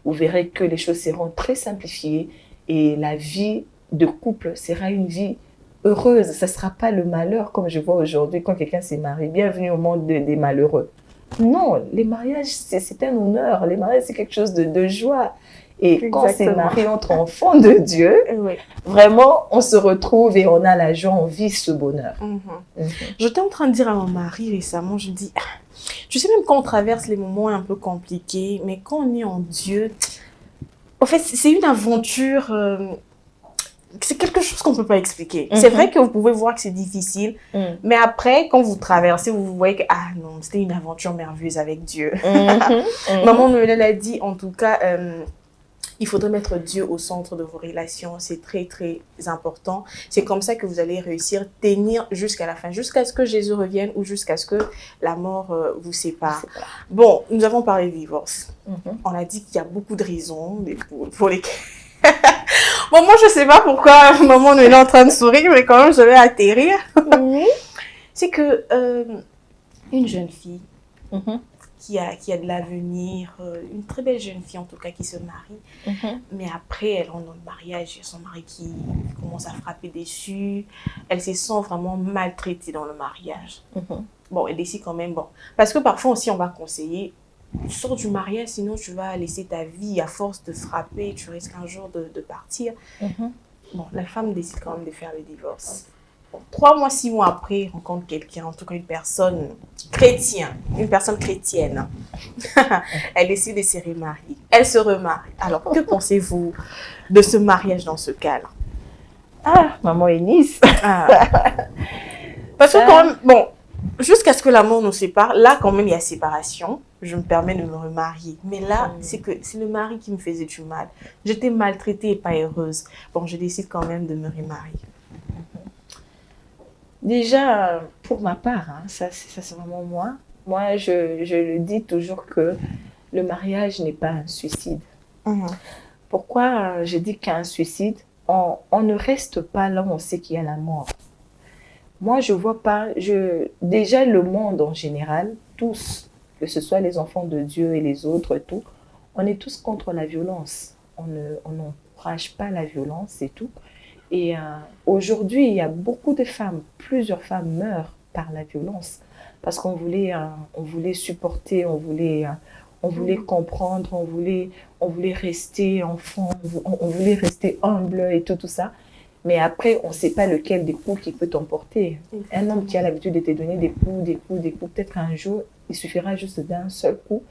Vous verrez que les choses seront très simplifiées et la vie de couple sera une vie heureuse. Ce ne sera pas le malheur comme je vois aujourd'hui quand quelqu'un s'est marié. Bienvenue au monde des malheureux. Non, les mariages, c'est un honneur. Les mariages, c'est quelque chose de joie. Et quand c'est marié entre enfants de Dieu, vraiment, on se retrouve et on a la joie, on vit ce bonheur. J'étais en train de dire à mon mari récemment, je dis, je sais même quand on traverse les moments un peu compliqués, mais quand on est en Dieu, en fait, c'est une aventure c'est quelque chose qu'on ne peut pas expliquer. C'est vrai que vous pouvez voir que c'est difficile, mais après, quand vous traversez, vous voyez que, ah non, c'était une aventure merveilleuse avec Dieu. Maman Noël a dit, en tout cas, il faudrait mettre Dieu au centre de vos relations. C'est très, très important. C'est comme ça que vous allez réussir à tenir jusqu'à la fin, jusqu'à ce que Jésus revienne ou jusqu'à ce que la mort vous sépare. Bon, nous avons parlé de divorce. On a dit qu'il y a beaucoup de raisons pour lesquelles... Bon, moi, je ne sais pas pourquoi maman est en train de sourire, mais quand même, je vais atterrir. C'est que une jeune fille qui a de l'avenir, une très belle jeune fille en tout cas qui se marie, mais après elle rentre dans le mariage, il y a son mari qui commence à frapper dessus, elle se sent vraiment maltraitée dans le mariage. Bon, elle décide quand même, bon, parce que parfois aussi on va conseiller, tu sors du mariage sinon tu vas laisser ta vie à force de frapper, tu risques un jour de partir. Bon, la femme décide quand même de faire le divorce. Bon, 3 mois, 6 mois après, il rencontre quelqu'un, en tout cas une personne chrétienne. Elle décide de se remarier. Elle se remarie. Alors, que pensez-vous de ce mariage dans ce cas-là? Ah, maman Eunice. Parce que quand même, bon, jusqu'à ce que l'amour nous sépare, là quand même il y a séparation. Je me permets de me remarier. Mais là, c'est le mari qui me faisait du mal. J'étais maltraitée et pas heureuse. Bon, je décide quand même de me remarier. Déjà, pour ma part, hein, ça c'est vraiment moi. Moi, je le dis toujours que le mariage n'est pas un suicide. Pourquoi je dis qu'un suicide, on ne reste pas là où on sait qu'il y a la mort. Moi, je vois pas, déjà le monde en général, tous, que ce soit les enfants de Dieu et les autres, tout, on est tous contre la violence. On n'encourage pas la violence et tout. Et aujourd'hui, il y a beaucoup de femmes, plusieurs femmes meurent par la violence parce qu'on voulait supporter, on voulait comprendre, on voulait rester enfant, on voulait rester humble et tout ça. Mais après, on ne sait pas lequel des coups qui peut t'emporter. Un homme qui a l'habitude de te donner des coups, peut-être un jour, il suffira juste d'un seul coup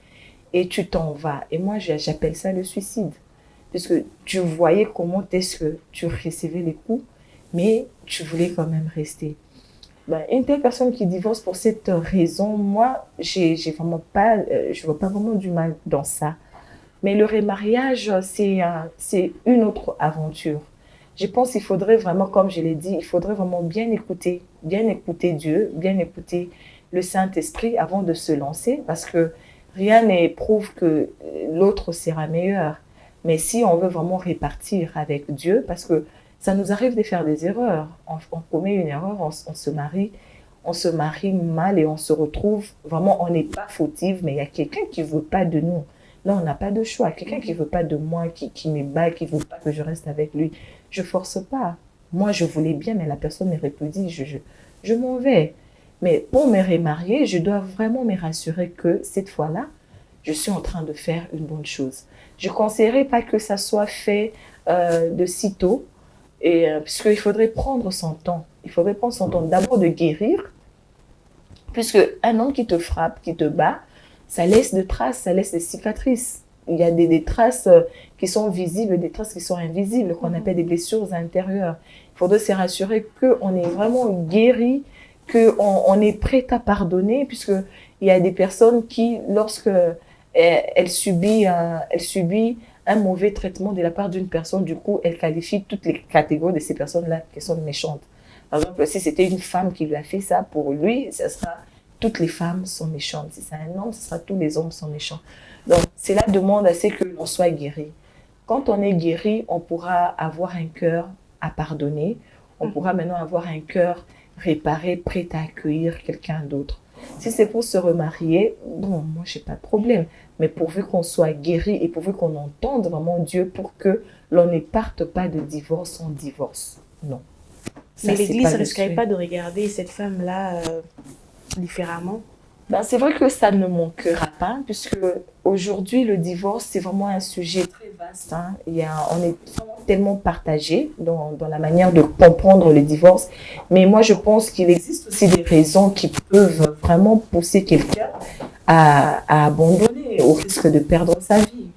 et tu t'en vas. Et moi, j'appelle ça le suicide. Parce que tu voyais comment est-ce que tu recevais les coups, mais tu voulais quand même rester. Ben, une telle personne qui divorce pour cette raison, moi, j'ai vraiment pas, je vois pas vraiment du mal dans ça. Mais le remariage, c'est une autre aventure. Je pense qu'il faudrait vraiment, comme je l'ai dit, il faudrait vraiment bien écouter Dieu, bien écouter le Saint-Esprit avant de se lancer, parce que rien ne prouve que l'autre sera meilleur. Mais si on veut vraiment répartir avec Dieu, parce que ça nous arrive de faire des erreurs, on commet une erreur, on se marie mal et on se retrouve, vraiment on n'est pas fautive, mais il y a quelqu'un qui ne veut pas de nous. Là, on n'a pas de choix. Quelqu'un qui ne veut pas de moi, qui me bat, qui ne veut pas que je reste avec lui. Je ne force pas. Moi, je voulais bien, mais la personne me répudie, je m'en vais. Mais pour me remarier, je dois vraiment me rassurer que cette fois-là, je suis en train de faire une bonne chose. Je ne conseillerais pas que ça soit fait de sitôt, puisqu'il faudrait prendre son temps. Il faudrait prendre son temps d'abord de guérir, puisque un homme qui te frappe, qui te bat, ça laisse des traces, ça laisse des cicatrices. Il y a des traces qui sont visibles, des traces qui sont invisibles, qu'on appelle des blessures intérieures. Il faudrait se rassurer qu'on est vraiment guéri, qu'on est prêt à pardonner, puisqu'il y a des personnes qui, lorsque elle subit un mauvais traitement de la part d'une personne, du coup, elle qualifie toutes les catégories de ces personnes-là qui sont méchantes. Par exemple, si c'était une femme qui lui a fait ça, pour lui, ça sera toutes les femmes sont méchantes. Si c'est un homme, ce sera tous les hommes sont méchants. Donc, cela demande assez que l'on soit guéri. Quand on est guéri, on pourra avoir un cœur à pardonner. On pourra maintenant avoir un cœur réparé, prêt à accueillir quelqu'un d'autre. Si c'est pour se remarier, bon, moi, je n'ai pas de problème. Mais pourvu qu'on soit guéri et pourvu qu'on entende vraiment Dieu pour que l'on ne parte pas de divorce en divorce. Non. Ça, mais l'Église ne risquerait pas de regarder cette femme-là différemment? Ben, c'est vrai que ça ne manquera pas, puisque aujourd'hui, le divorce, c'est vraiment un sujet très vaste. Hein. On est tellement partagé dans la manière de comprendre le divorce. Mais moi, je pense qu'il existe aussi des raisons qui peuvent vraiment pousser quelqu'un à abandonner au risque de perdre sa vie.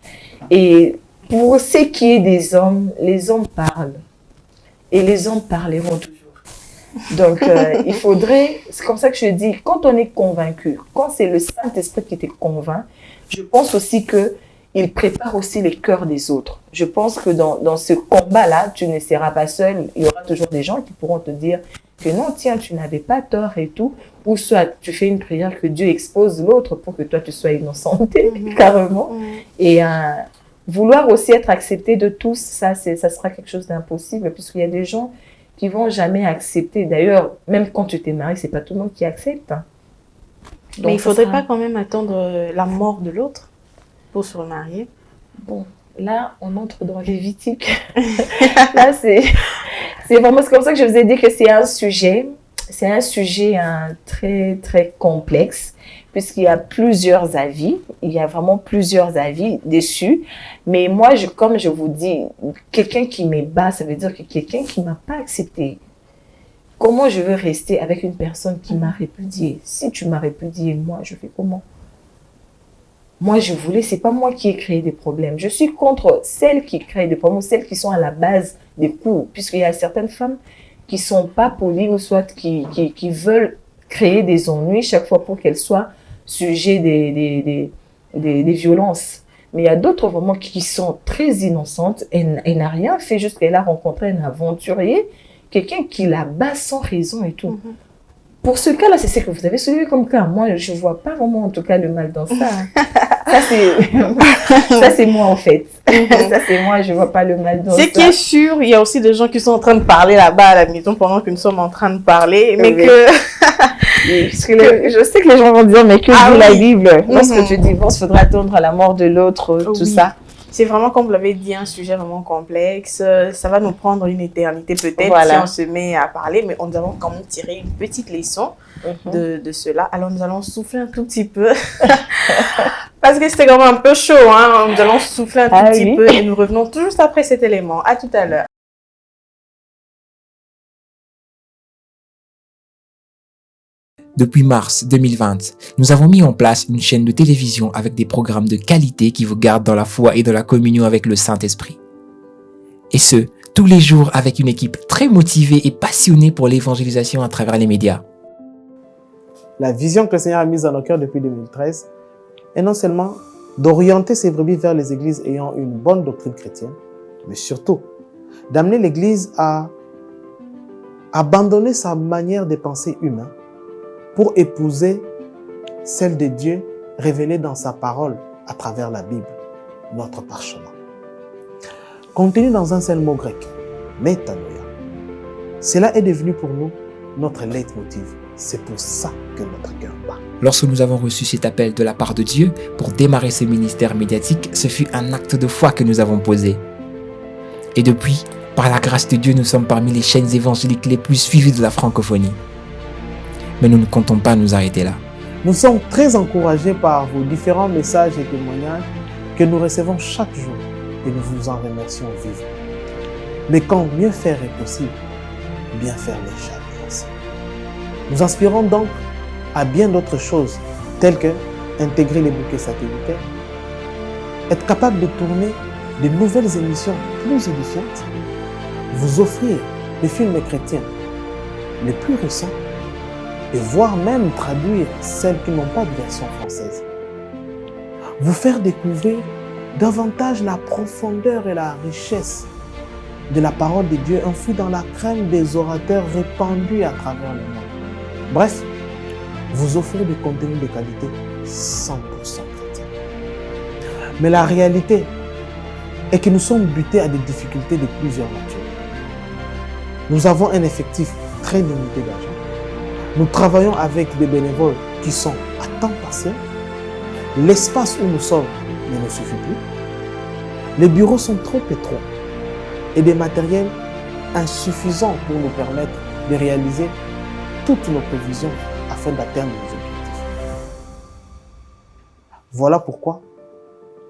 Et pour ce qui est des hommes, les hommes parlent. et les hommes parleront toujours. Donc, il faudrait, c'est comme ça que je dis, quand on est convaincu, quand c'est le Saint-Esprit qui te convainc, je pense aussi qu'il prépare aussi les cœurs des autres. Je pense que dans ce combat-là, tu ne seras pas seul. Il y aura toujours des gens qui pourront te dire que non, tiens, tu n'avais pas tort et tout. Ou soit tu fais une prière que Dieu expose l'autre pour que toi, tu sois innocenté, carrément. Et vouloir aussi être accepté de tous, ça sera quelque chose d'impossible, puisqu'il y a des gens qui vont jamais accepter. D'ailleurs, même quand tu t'es marié, c'est pas tout le monde qui accepte. Hein. Donc, mais il faudrait pas quand même attendre la mort de l'autre pour se remarier. Bon, là, on entre dans Lévitique. Là, c'est vraiment, c'est comme ça que je vous ai dit que c'est un sujet très, très complexe, puisqu'il y a plusieurs avis. Il y a vraiment plusieurs avis dessus. Mais moi, comme je vous dis, quelqu'un qui m'est bas, ça veut dire que quelqu'un qui ne m'a pas accepté. Comment je veux rester avec une personne qui m'a répudié? Si tu m'as répudié, moi, je fais comment? Moi, je voulais, c'est pas moi qui ai créé des problèmes. Je suis contre celles qui créent des problèmes, celles qui sont à la base des coups, puisqu'il y a certaines femmes qui sont pas polies ou soit qui veulent créer des ennuis chaque fois pour qu'elles soient sujets des violences. Mais il y a d'autres vraiment qui sont très innocentes. Elle n'a rien fait, juste qu'elle a rencontré un aventurier, quelqu'un qui la bat sans raison et tout. Pour ce cas-là, c'est ce que vous avez soulevé comme cas. Moi, je ne vois pas vraiment, en tout cas, le mal dans ça. Ça, c'est moi, en fait. Ça, c'est moi, je ne vois pas le mal dans ça. Ce qui est sûr, il y a aussi des gens qui sont en train de parler là-bas à la maison pendant que nous sommes en train de parler, mais que... je sais que les gens vont dire, mais que dit la Bible? Lorsque tu divorces, il faudra attendre à la mort de l'autre, tout ça. C'est vraiment, comme vous l'avez dit, un sujet vraiment complexe. Ça va nous prendre une éternité peut-être si on se met à parler, mais nous allons quand même tirer une petite leçon de cela. Alors, nous allons souffler un tout petit peu. Parce que c'était quand même un peu chaud. Hein? Nous allons souffler un tout petit peu et nous revenons tout juste après cet élément. À tout à l'heure. Depuis mars 2020, nous avons mis en place une chaîne de télévision avec des programmes de qualité qui vous gardent dans la foi et dans la communion avec le Saint-Esprit. Et ce, tous les jours avec une équipe très motivée et passionnée pour l'évangélisation à travers les médias. La vision que le Seigneur a mise dans nos cœurs depuis 2013 est non seulement d'orienter ses brebis vers les églises ayant une bonne doctrine chrétienne, mais surtout d'amener l'Église à abandonner sa manière de penser humaine pour épouser celle de Dieu révélée dans sa parole à travers la Bible, notre parchemin. Contenu dans un seul mot grec, métanoïa. Cela est devenu pour nous notre leitmotiv. C'est pour ça que notre cœur bat. Lorsque nous avons reçu cet appel de la part de Dieu pour démarrer ce ministère médiatique, ce fut un acte de foi que nous avons posé. Et depuis, par la grâce de Dieu, nous sommes parmi les chaînes évangéliques les plus suivies de la francophonie. Mais nous ne comptons pas nous arrêter là. Nous sommes très encouragés par vos différents messages et témoignages que nous recevons chaque jour et nous vous en remercions vivement. Mais quand mieux faire est possible, bien faire n'est jamais assez. Nous inspirons donc à bien d'autres choses, telles que intégrer les bouquets satellitaires, être capable de tourner de nouvelles émissions plus édifiantes, vous offrir des films chrétiens les plus récents, et voire même traduire celles qui n'ont pas de version française. Vous faire découvrir davantage la profondeur et la richesse de la parole de Dieu enfouie dans la crème des orateurs répandus à travers le monde. Bref, vous offrir des contenus de qualité 100% chrétiens. Mais la réalité est que nous sommes butés à des difficultés de plusieurs natures. Nous avons un effectif très limité d'argent. Nous travaillons avec des bénévoles qui sont à temps partiel. L'espace où nous sommes ne nous suffit plus. Les bureaux sont trop étroits et des matériels insuffisants pour nous permettre de réaliser toutes nos prévisions afin d'atteindre nos objectifs. Voilà pourquoi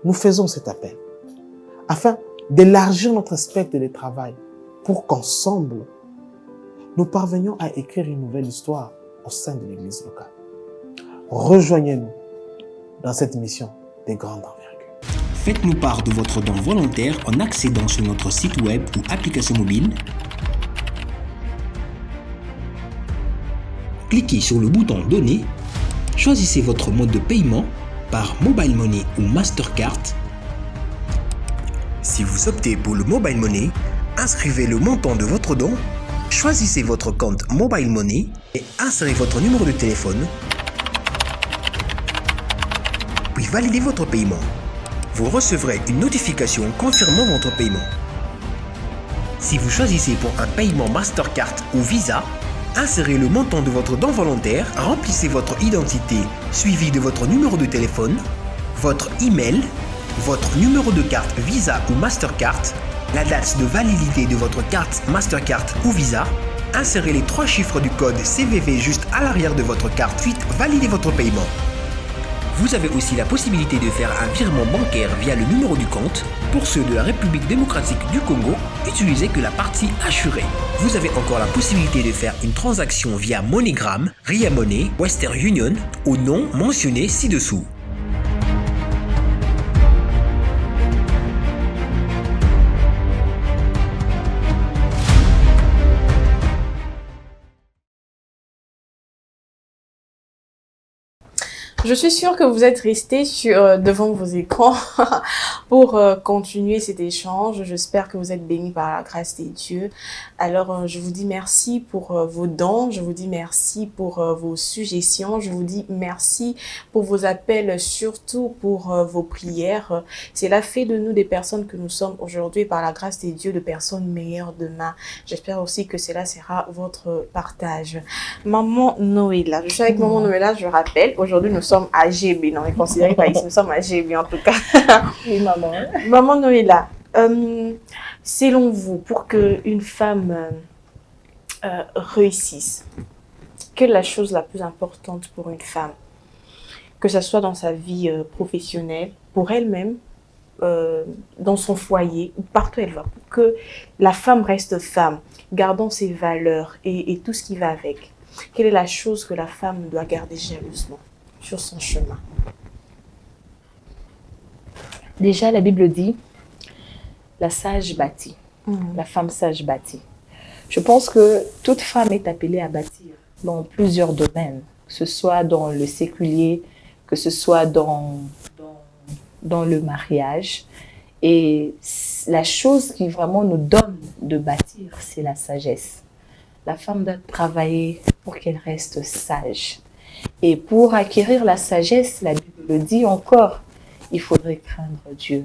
nous faisons cet appel, afin d'élargir notre spectre de travail pour qu'ensemble, nous parvenions à écrire une nouvelle histoire au sein de l'Église locale. Rejoignez-nous dans cette mission de grande envergure. Faites-nous part de votre don volontaire en accédant sur notre site web ou application mobile cliquez sur le bouton Donner, choisissez votre mode de paiement par Mobile Money ou Mastercard. Si vous optez pour le Mobile Money, inscrivez le montant de votre don, choisissez votre compte Mobile Money et insérez votre numéro de téléphone, puis validez votre paiement. Vous recevrez une notification confirmant votre paiement. Si vous choisissez pour un paiement Mastercard ou Visa, insérez le montant de votre don volontaire, remplissez votre identité suivi de votre numéro de téléphone, votre email, votre numéro de carte Visa ou Mastercard, la date de validité de votre carte Mastercard ou Visa, insérez les 3 chiffres du code CVV juste à l'arrière de votre carte, puis validez votre paiement. Vous avez aussi la possibilité de faire un virement bancaire via le numéro du compte. Pour ceux de la République démocratique du Congo, utilisez que la partie assurée. Vous avez encore la possibilité de faire une transaction via MoneyGram, Ria Money, Western Union au nom mentionné ci-dessous. Je suis sûre que vous êtes restés devant vos écrans pour continuer cet échange. J'espère que vous êtes bénis par la grâce des dieux. Alors, je vous dis merci pour vos dons. Je vous dis merci pour vos suggestions. Je vous dis merci pour vos appels, surtout pour vos prières. Cela fait de nous des personnes que nous sommes aujourd'hui, par la grâce des dieux, de personnes meilleures demain. J'espère aussi que cela sera votre partage. Maman Noëlla, je suis avec Maman Noëlla, je rappelle. Aujourd'hui, nous sommes à GB, non, mais considérez pas ici, nous sommes à GB en tout cas. Oui, maman. Maman Noëlla, selon vous, pour qu'une femme réussisse, quelle est la chose la plus importante pour une femme? Que ce soit dans sa vie professionnelle, pour elle-même, dans son foyer, ou partout où elle va, pour que la femme reste femme, gardant ses valeurs et tout ce qui va avec. Quelle est la chose que la femme doit garder jalousement sur son chemin? Déjà, la Bible dit, la sage bâtit, la femme sage bâtit. Je pense que toute femme est appelée à bâtir dans plusieurs domaines, que ce soit dans le séculier, que ce soit dans le mariage. Et la chose qui vraiment nous donne de bâtir, c'est la sagesse. La femme doit travailler pour qu'elle reste sage. Et pour acquérir la sagesse, la Bible le dit encore, il faudrait craindre Dieu.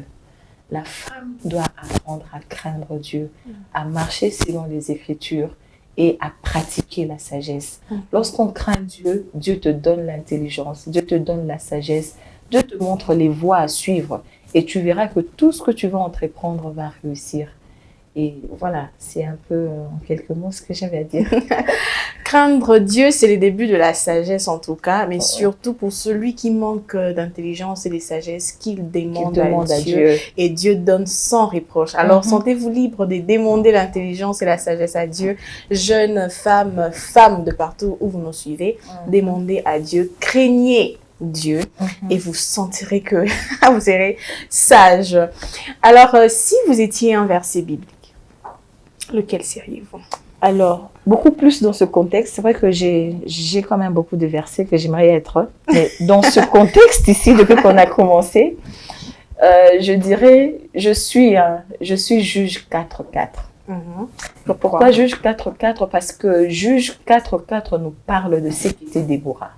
La femme doit apprendre à craindre Dieu, à marcher selon les Écritures et à pratiquer la sagesse. Lorsqu'on craint Dieu, Dieu te donne l'intelligence, Dieu te donne la sagesse, Dieu te montre les voies à suivre et tu verras que tout ce que tu vas entreprendre va réussir. Et voilà, c'est un peu en quelques mots ce que j'avais à dire. Craindre Dieu, c'est le début de la sagesse en tout cas, mais surtout pour celui qui manque d'intelligence et de sagesse, qu'il demande à Dieu. Et Dieu donne sans reproche. Alors, sentez-vous libre de demander l'intelligence et la sagesse à Dieu. Jeunes femmes, femmes de partout où vous nous suivez, demandez à Dieu, craignez Dieu et vous sentirez que vous serez sage. Alors, si vous étiez un verset biblique, lequel seriez-vous? Alors, beaucoup plus dans ce contexte, c'est vrai que j'ai quand même beaucoup de versets que j'aimerais être, mais dans ce contexte ici, depuis qu'on a commencé, je dirais, je suis juge 4.4. Pourquoi juge 4.4? Parce que juge 4.4 nous parle de ce qu'était Déborah.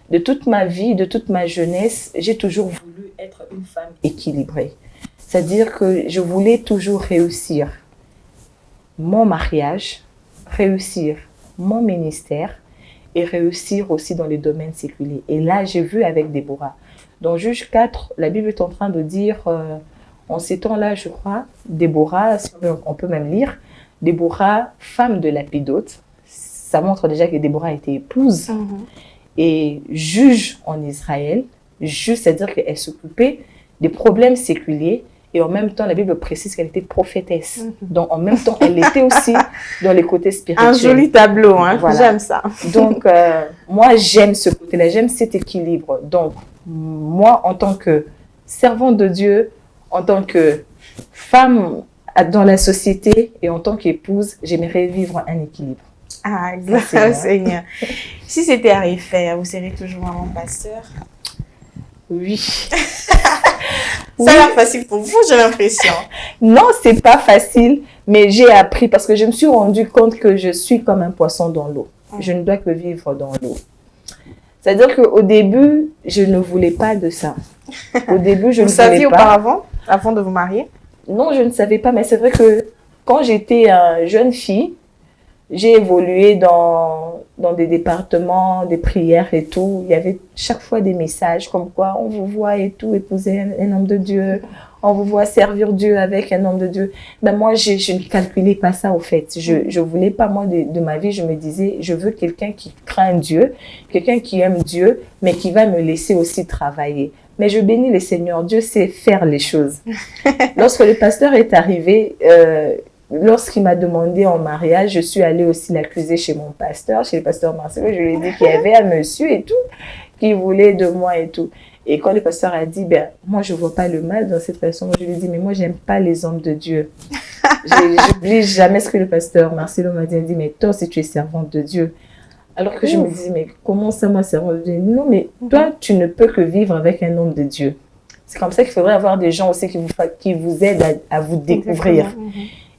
De toute ma vie, de toute ma jeunesse, j'ai toujours voulu être une femme équilibrée. C'est-à-dire que je voulais toujours réussir mon mariage, réussir mon ministère et réussir aussi dans les domaines séculiers. Et là, j'ai vu avec Déborah. Dans Juge 4, la Bible est en train de dire, en ces temps-là, je crois, Déborah, on peut même lire, Déborah, femme de Lapidote, ça montre déjà que Déborah était épouse et juge en Israël, juge, c'est-à-dire qu'elle s'occupait des problèmes séculiers. Et en même temps, la Bible précise qu'elle était prophétesse. Donc, en même temps, elle était aussi dans les côtés spirituels. Un joli tableau, hein. Voilà. J'aime ça. Donc, moi, j'aime ce côté-là, j'aime cet équilibre. Donc, moi, en tant que servante de Dieu, en tant que femme dans la société et en tant qu'épouse, j'aimerais vivre un équilibre. Ah, gloire au Seigneur. Si c'était à refaire, vous seriez toujours maman pasteur? Oui. Ça a l'air facile pour vous, j'ai l'impression. Non, c'est pas facile, mais j'ai appris parce que je me suis rendu compte que je suis comme un poisson dans l'eau. Je ne dois que vivre dans l'eau. C'est-à-dire qu'au début, je ne voulais pas de ça. Au début, je ne voulais pas. Vous saviez auparavant, avant de vous marier? Non, je ne savais pas, mais c'est vrai que quand j'étais jeune fille, j'ai évolué dans des départements, des prières et tout. Il y avait chaque fois des messages comme quoi on vous voit et tout, épouser un homme de Dieu. On vous voit servir Dieu avec un homme de Dieu. Ben moi, je ne calculais pas ça au fait. Je voulais pas, moi, de ma vie, je me disais, je veux quelqu'un qui craint Dieu, quelqu'un qui aime Dieu, mais qui va me laisser aussi travailler. Mais je bénis le Seigneur, Dieu sait faire les choses. Lorsque le pasteur est arrivé, lorsqu'il m'a demandé en mariage, je suis allée aussi l'accuser chez mon pasteur, chez le pasteur Marcelo. Je lui ai dit qu'il y avait un monsieur et tout, qui voulait de moi et tout. Et quand le pasteur a dit, ben, moi, je ne vois pas le mal dans cette façon, je lui ai dit, mais moi, je n'aime pas les hommes de Dieu. J'oublie jamais ce que le pasteur Marcelo m'a dit. Il dit, mais toi, si tu es servante de Dieu. Alors que je me dis, mais comment ça, moi, servante de Dieu? Non, mais toi, tu ne peux que vivre avec un homme de Dieu. C'est comme ça qu'il faudrait avoir des gens aussi qui vous aident à vous découvrir.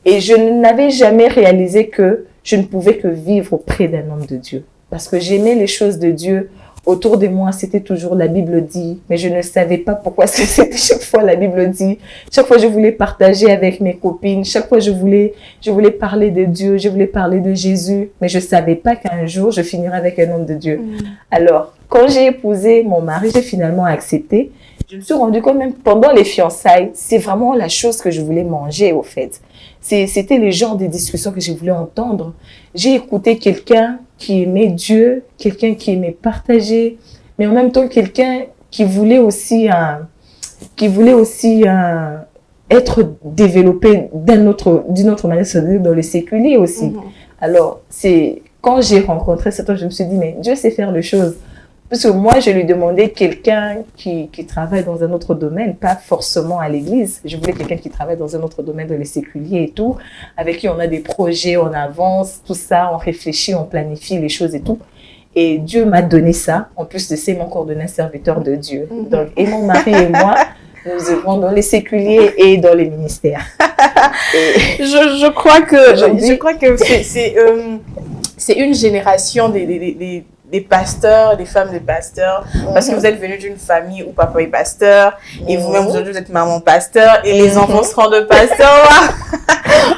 Et je n'avais jamais réalisé que je ne pouvais que vivre auprès d'un homme de Dieu. Parce que j'aimais les choses de Dieu. Autour de moi, c'était toujours la Bible dit, mais je ne savais pas pourquoi c'était chaque fois la Bible dit. Chaque fois, je voulais partager avec mes copines. Chaque fois, je voulais parler de Dieu, je voulais parler de Jésus, mais je ne savais pas qu'un jour, je finirais avec un homme de Dieu. Alors, quand j'ai épousé mon mari, j'ai finalement accepté. Je me suis rendu compte, même pendant les fiançailles, c'est vraiment la chose que je voulais manger, au fait. C'était le genre de discussions que je voulais entendre. J'ai écouté quelqu'un qui aimait Dieu, quelqu'un qui aimait partager, mais en même temps quelqu'un qui voulait aussi être développé d'une autre manière, c'est-à-dire dans le séculier aussi. Alors, c'est quand j'ai rencontré cet homme, je me suis dit, mais Dieu sait faire les choses. Parce que moi, je lui demandais quelqu'un qui travaille dans un autre domaine, pas forcément à l'église. Je voulais quelqu'un qui travaille dans un autre domaine, dans les séculiers et tout, avec qui on a des projets, on avance, tout ça, on réfléchit, on planifie les choses et tout. Et Dieu m'a donné ça. En plus de ça, il m'a encore donné un serviteur de Dieu. Donc, et mon mari et moi, nous œuvrons dans les séculiers et dans les ministères. Je crois que c'est une génération des pasteurs, des femmes de pasteurs, parce que vous êtes venu d'une famille où papa est pasteur, et vous-même vous êtes maman pasteur, et les enfants seront de pasteurs.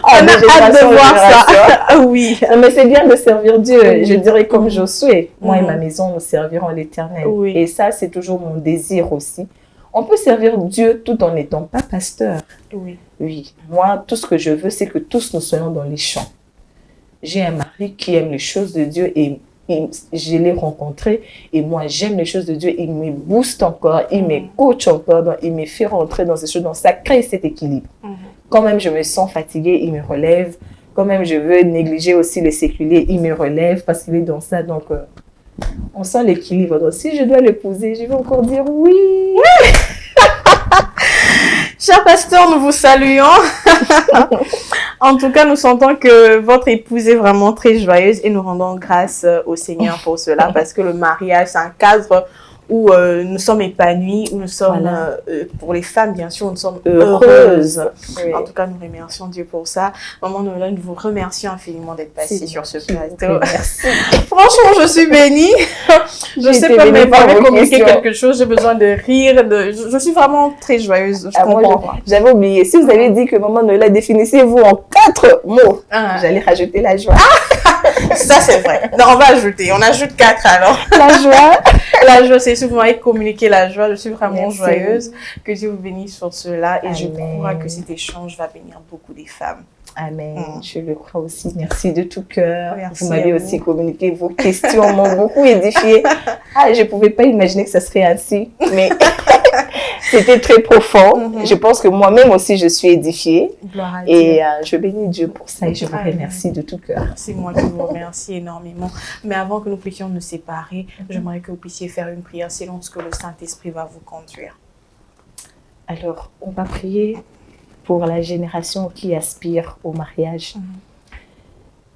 On a hâte de voir ça. Oui. Mais c'est bien de servir Dieu. Je dirais comme Josué, moi et ma maison, nous servirons l'Éternel. Et ça, c'est toujours mon désir aussi. On peut servir Dieu tout en n'étant pas pasteur. Oui. Moi, tout ce que je veux, c'est que tous nous soyons dans les champs. J'ai un mari qui aime les choses de Dieu et je l'ai rencontré et moi j'aime les choses de Dieu, il me booste encore, il me coach encore, il me fait rentrer dans ces choses, donc ça crée cet équilibre. Quand même je me sens fatiguée, il me relève, quand même je veux négliger aussi les séculiers, il me relève parce qu'il est dans ça, donc on sent l'équilibre. Donc si je dois l'épouser, je vais encore dire oui. Cher pasteur, nous vous saluons. En tout cas, nous sentons que votre épouse est vraiment très joyeuse et nous rendons grâce au Seigneur pour cela, parce que le mariage, c'est un cadre où nous sommes épanouis, où nous sommes, pour les femmes, bien sûr, nous sommes heureuses. Oui. En tout cas, nous remercions Dieu pour ça. Maman Noël, nous vous remercions infiniment d'être passée sur ce plateau. Merci. Franchement, je suis bénie. Je sais pas, mais vous communiquer quelque chose, j'ai besoin de rire. Je suis vraiment très joyeuse. Je comprends. J'avais oublié. Si vous avez dit que Maman Noël, définissez-vous en 4 mots, j'allais rajouter la joie. Ça, c'est vrai. Non, on va ajouter. On ajoute 4 alors. La joie. La joie, c'est souvent communiquer la joie. Je suis vraiment joyeuse. Que Dieu vous bénisse sur cela. Et je crois que cet échange va bénir beaucoup des femmes. Amen. Je le crois aussi. Merci de tout cœur. Vous m'avez aussi communiqué. Vos questions m'ont beaucoup édifiée. Je ne pouvais pas imaginer que ça serait ainsi. Mais c'était très profond. Je pense que moi-même aussi, je suis édifiée. Gloire à Dieu. Et je bénis Dieu pour ça. Et je vous remercie de tout cœur. C'est moi qui vous remercie énormément. Mais avant que nous puissions nous séparer, j'aimerais que vous puissiez faire une prière selon ce que le Saint-Esprit va vous conduire. Alors, on va prier pour la génération qui aspire au mariage.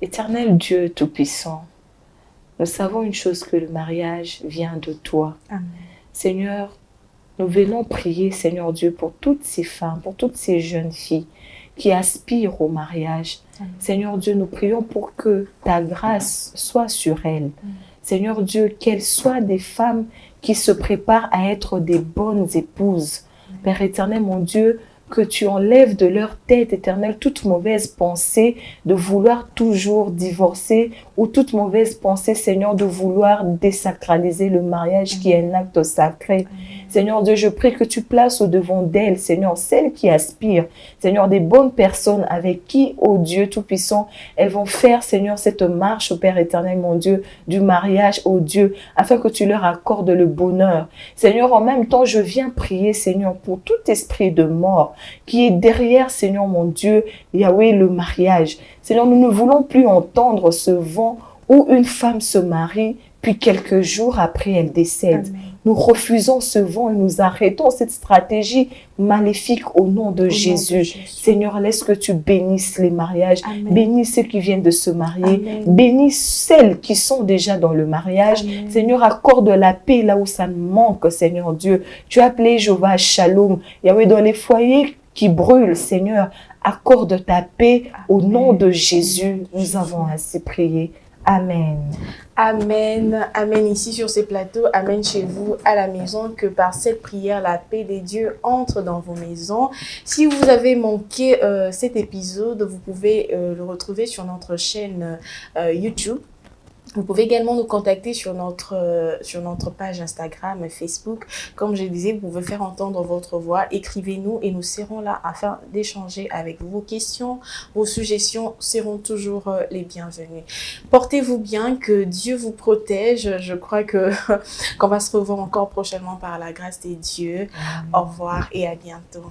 Éternel Dieu Tout-Puissant, nous savons une chose, que le mariage vient de toi. Amen. Seigneur, nous venons prier, Seigneur Dieu, pour toutes ces femmes, pour toutes ces jeunes filles qui aspirent au mariage. Amen. Seigneur Dieu, nous prions pour que ta grâce soit sur elles. Seigneur Dieu, qu'elles soient des femmes qui se préparent à être des bonnes épouses. Père éternel, mon Dieu, que tu enlèves de leur tête, éternelle, toute mauvaise pensée de vouloir toujours divorcer ou toute mauvaise pensée, Seigneur, de vouloir désacraliser le mariage qui est un acte sacré. Seigneur Dieu, je prie que tu places au-devant d'elles, Seigneur, celles qui aspirent, Seigneur, des bonnes personnes avec qui, ô Dieu Tout-Puissant, elles vont faire, Seigneur, cette marche, au Père éternel, mon Dieu, du mariage, ô Dieu, afin que tu leur accordes le bonheur. Seigneur, en même temps, je viens prier, Seigneur, pour tout esprit de mort qui est derrière, Seigneur, mon Dieu, Yahweh, le mariage. Seigneur, nous ne voulons plus entendre ce vent où une femme se marie, puis quelques jours après, elle décède. Amen. Nous refusons ce vent et nous arrêtons cette stratégie maléfique au nom de Jésus. Seigneur, laisse que tu bénisses les mariages. Amen. Bénis ceux qui viennent de se marier. Amen. Bénis celles qui sont déjà dans le mariage. Amen. Seigneur, accorde la paix là où ça manque, Seigneur Dieu. Tu as appelé Jéhovah Shalom. Yahweh, dans les foyers qui brûlent, Seigneur, accorde ta paix. Au nom de Jésus, nous avons ainsi prié. Amen. Amen, amen ici sur ces plateaux, amen chez vous à la maison, que par cette prière, la paix des dieux entre dans vos maisons. Si vous avez manqué cet épisode, vous pouvez le retrouver sur notre chaîne YouTube. Vous pouvez également nous contacter sur notre page Instagram et Facebook. Comme je disais, vous pouvez faire entendre votre voix. Écrivez-nous et nous serons là afin d'échanger avec vous. Vos questions, vos suggestions seront toujours les bienvenues. Portez-vous bien, que Dieu vous protège. Je crois qu'on va se revoir encore prochainement par la grâce des dieux. Au revoir et à bientôt.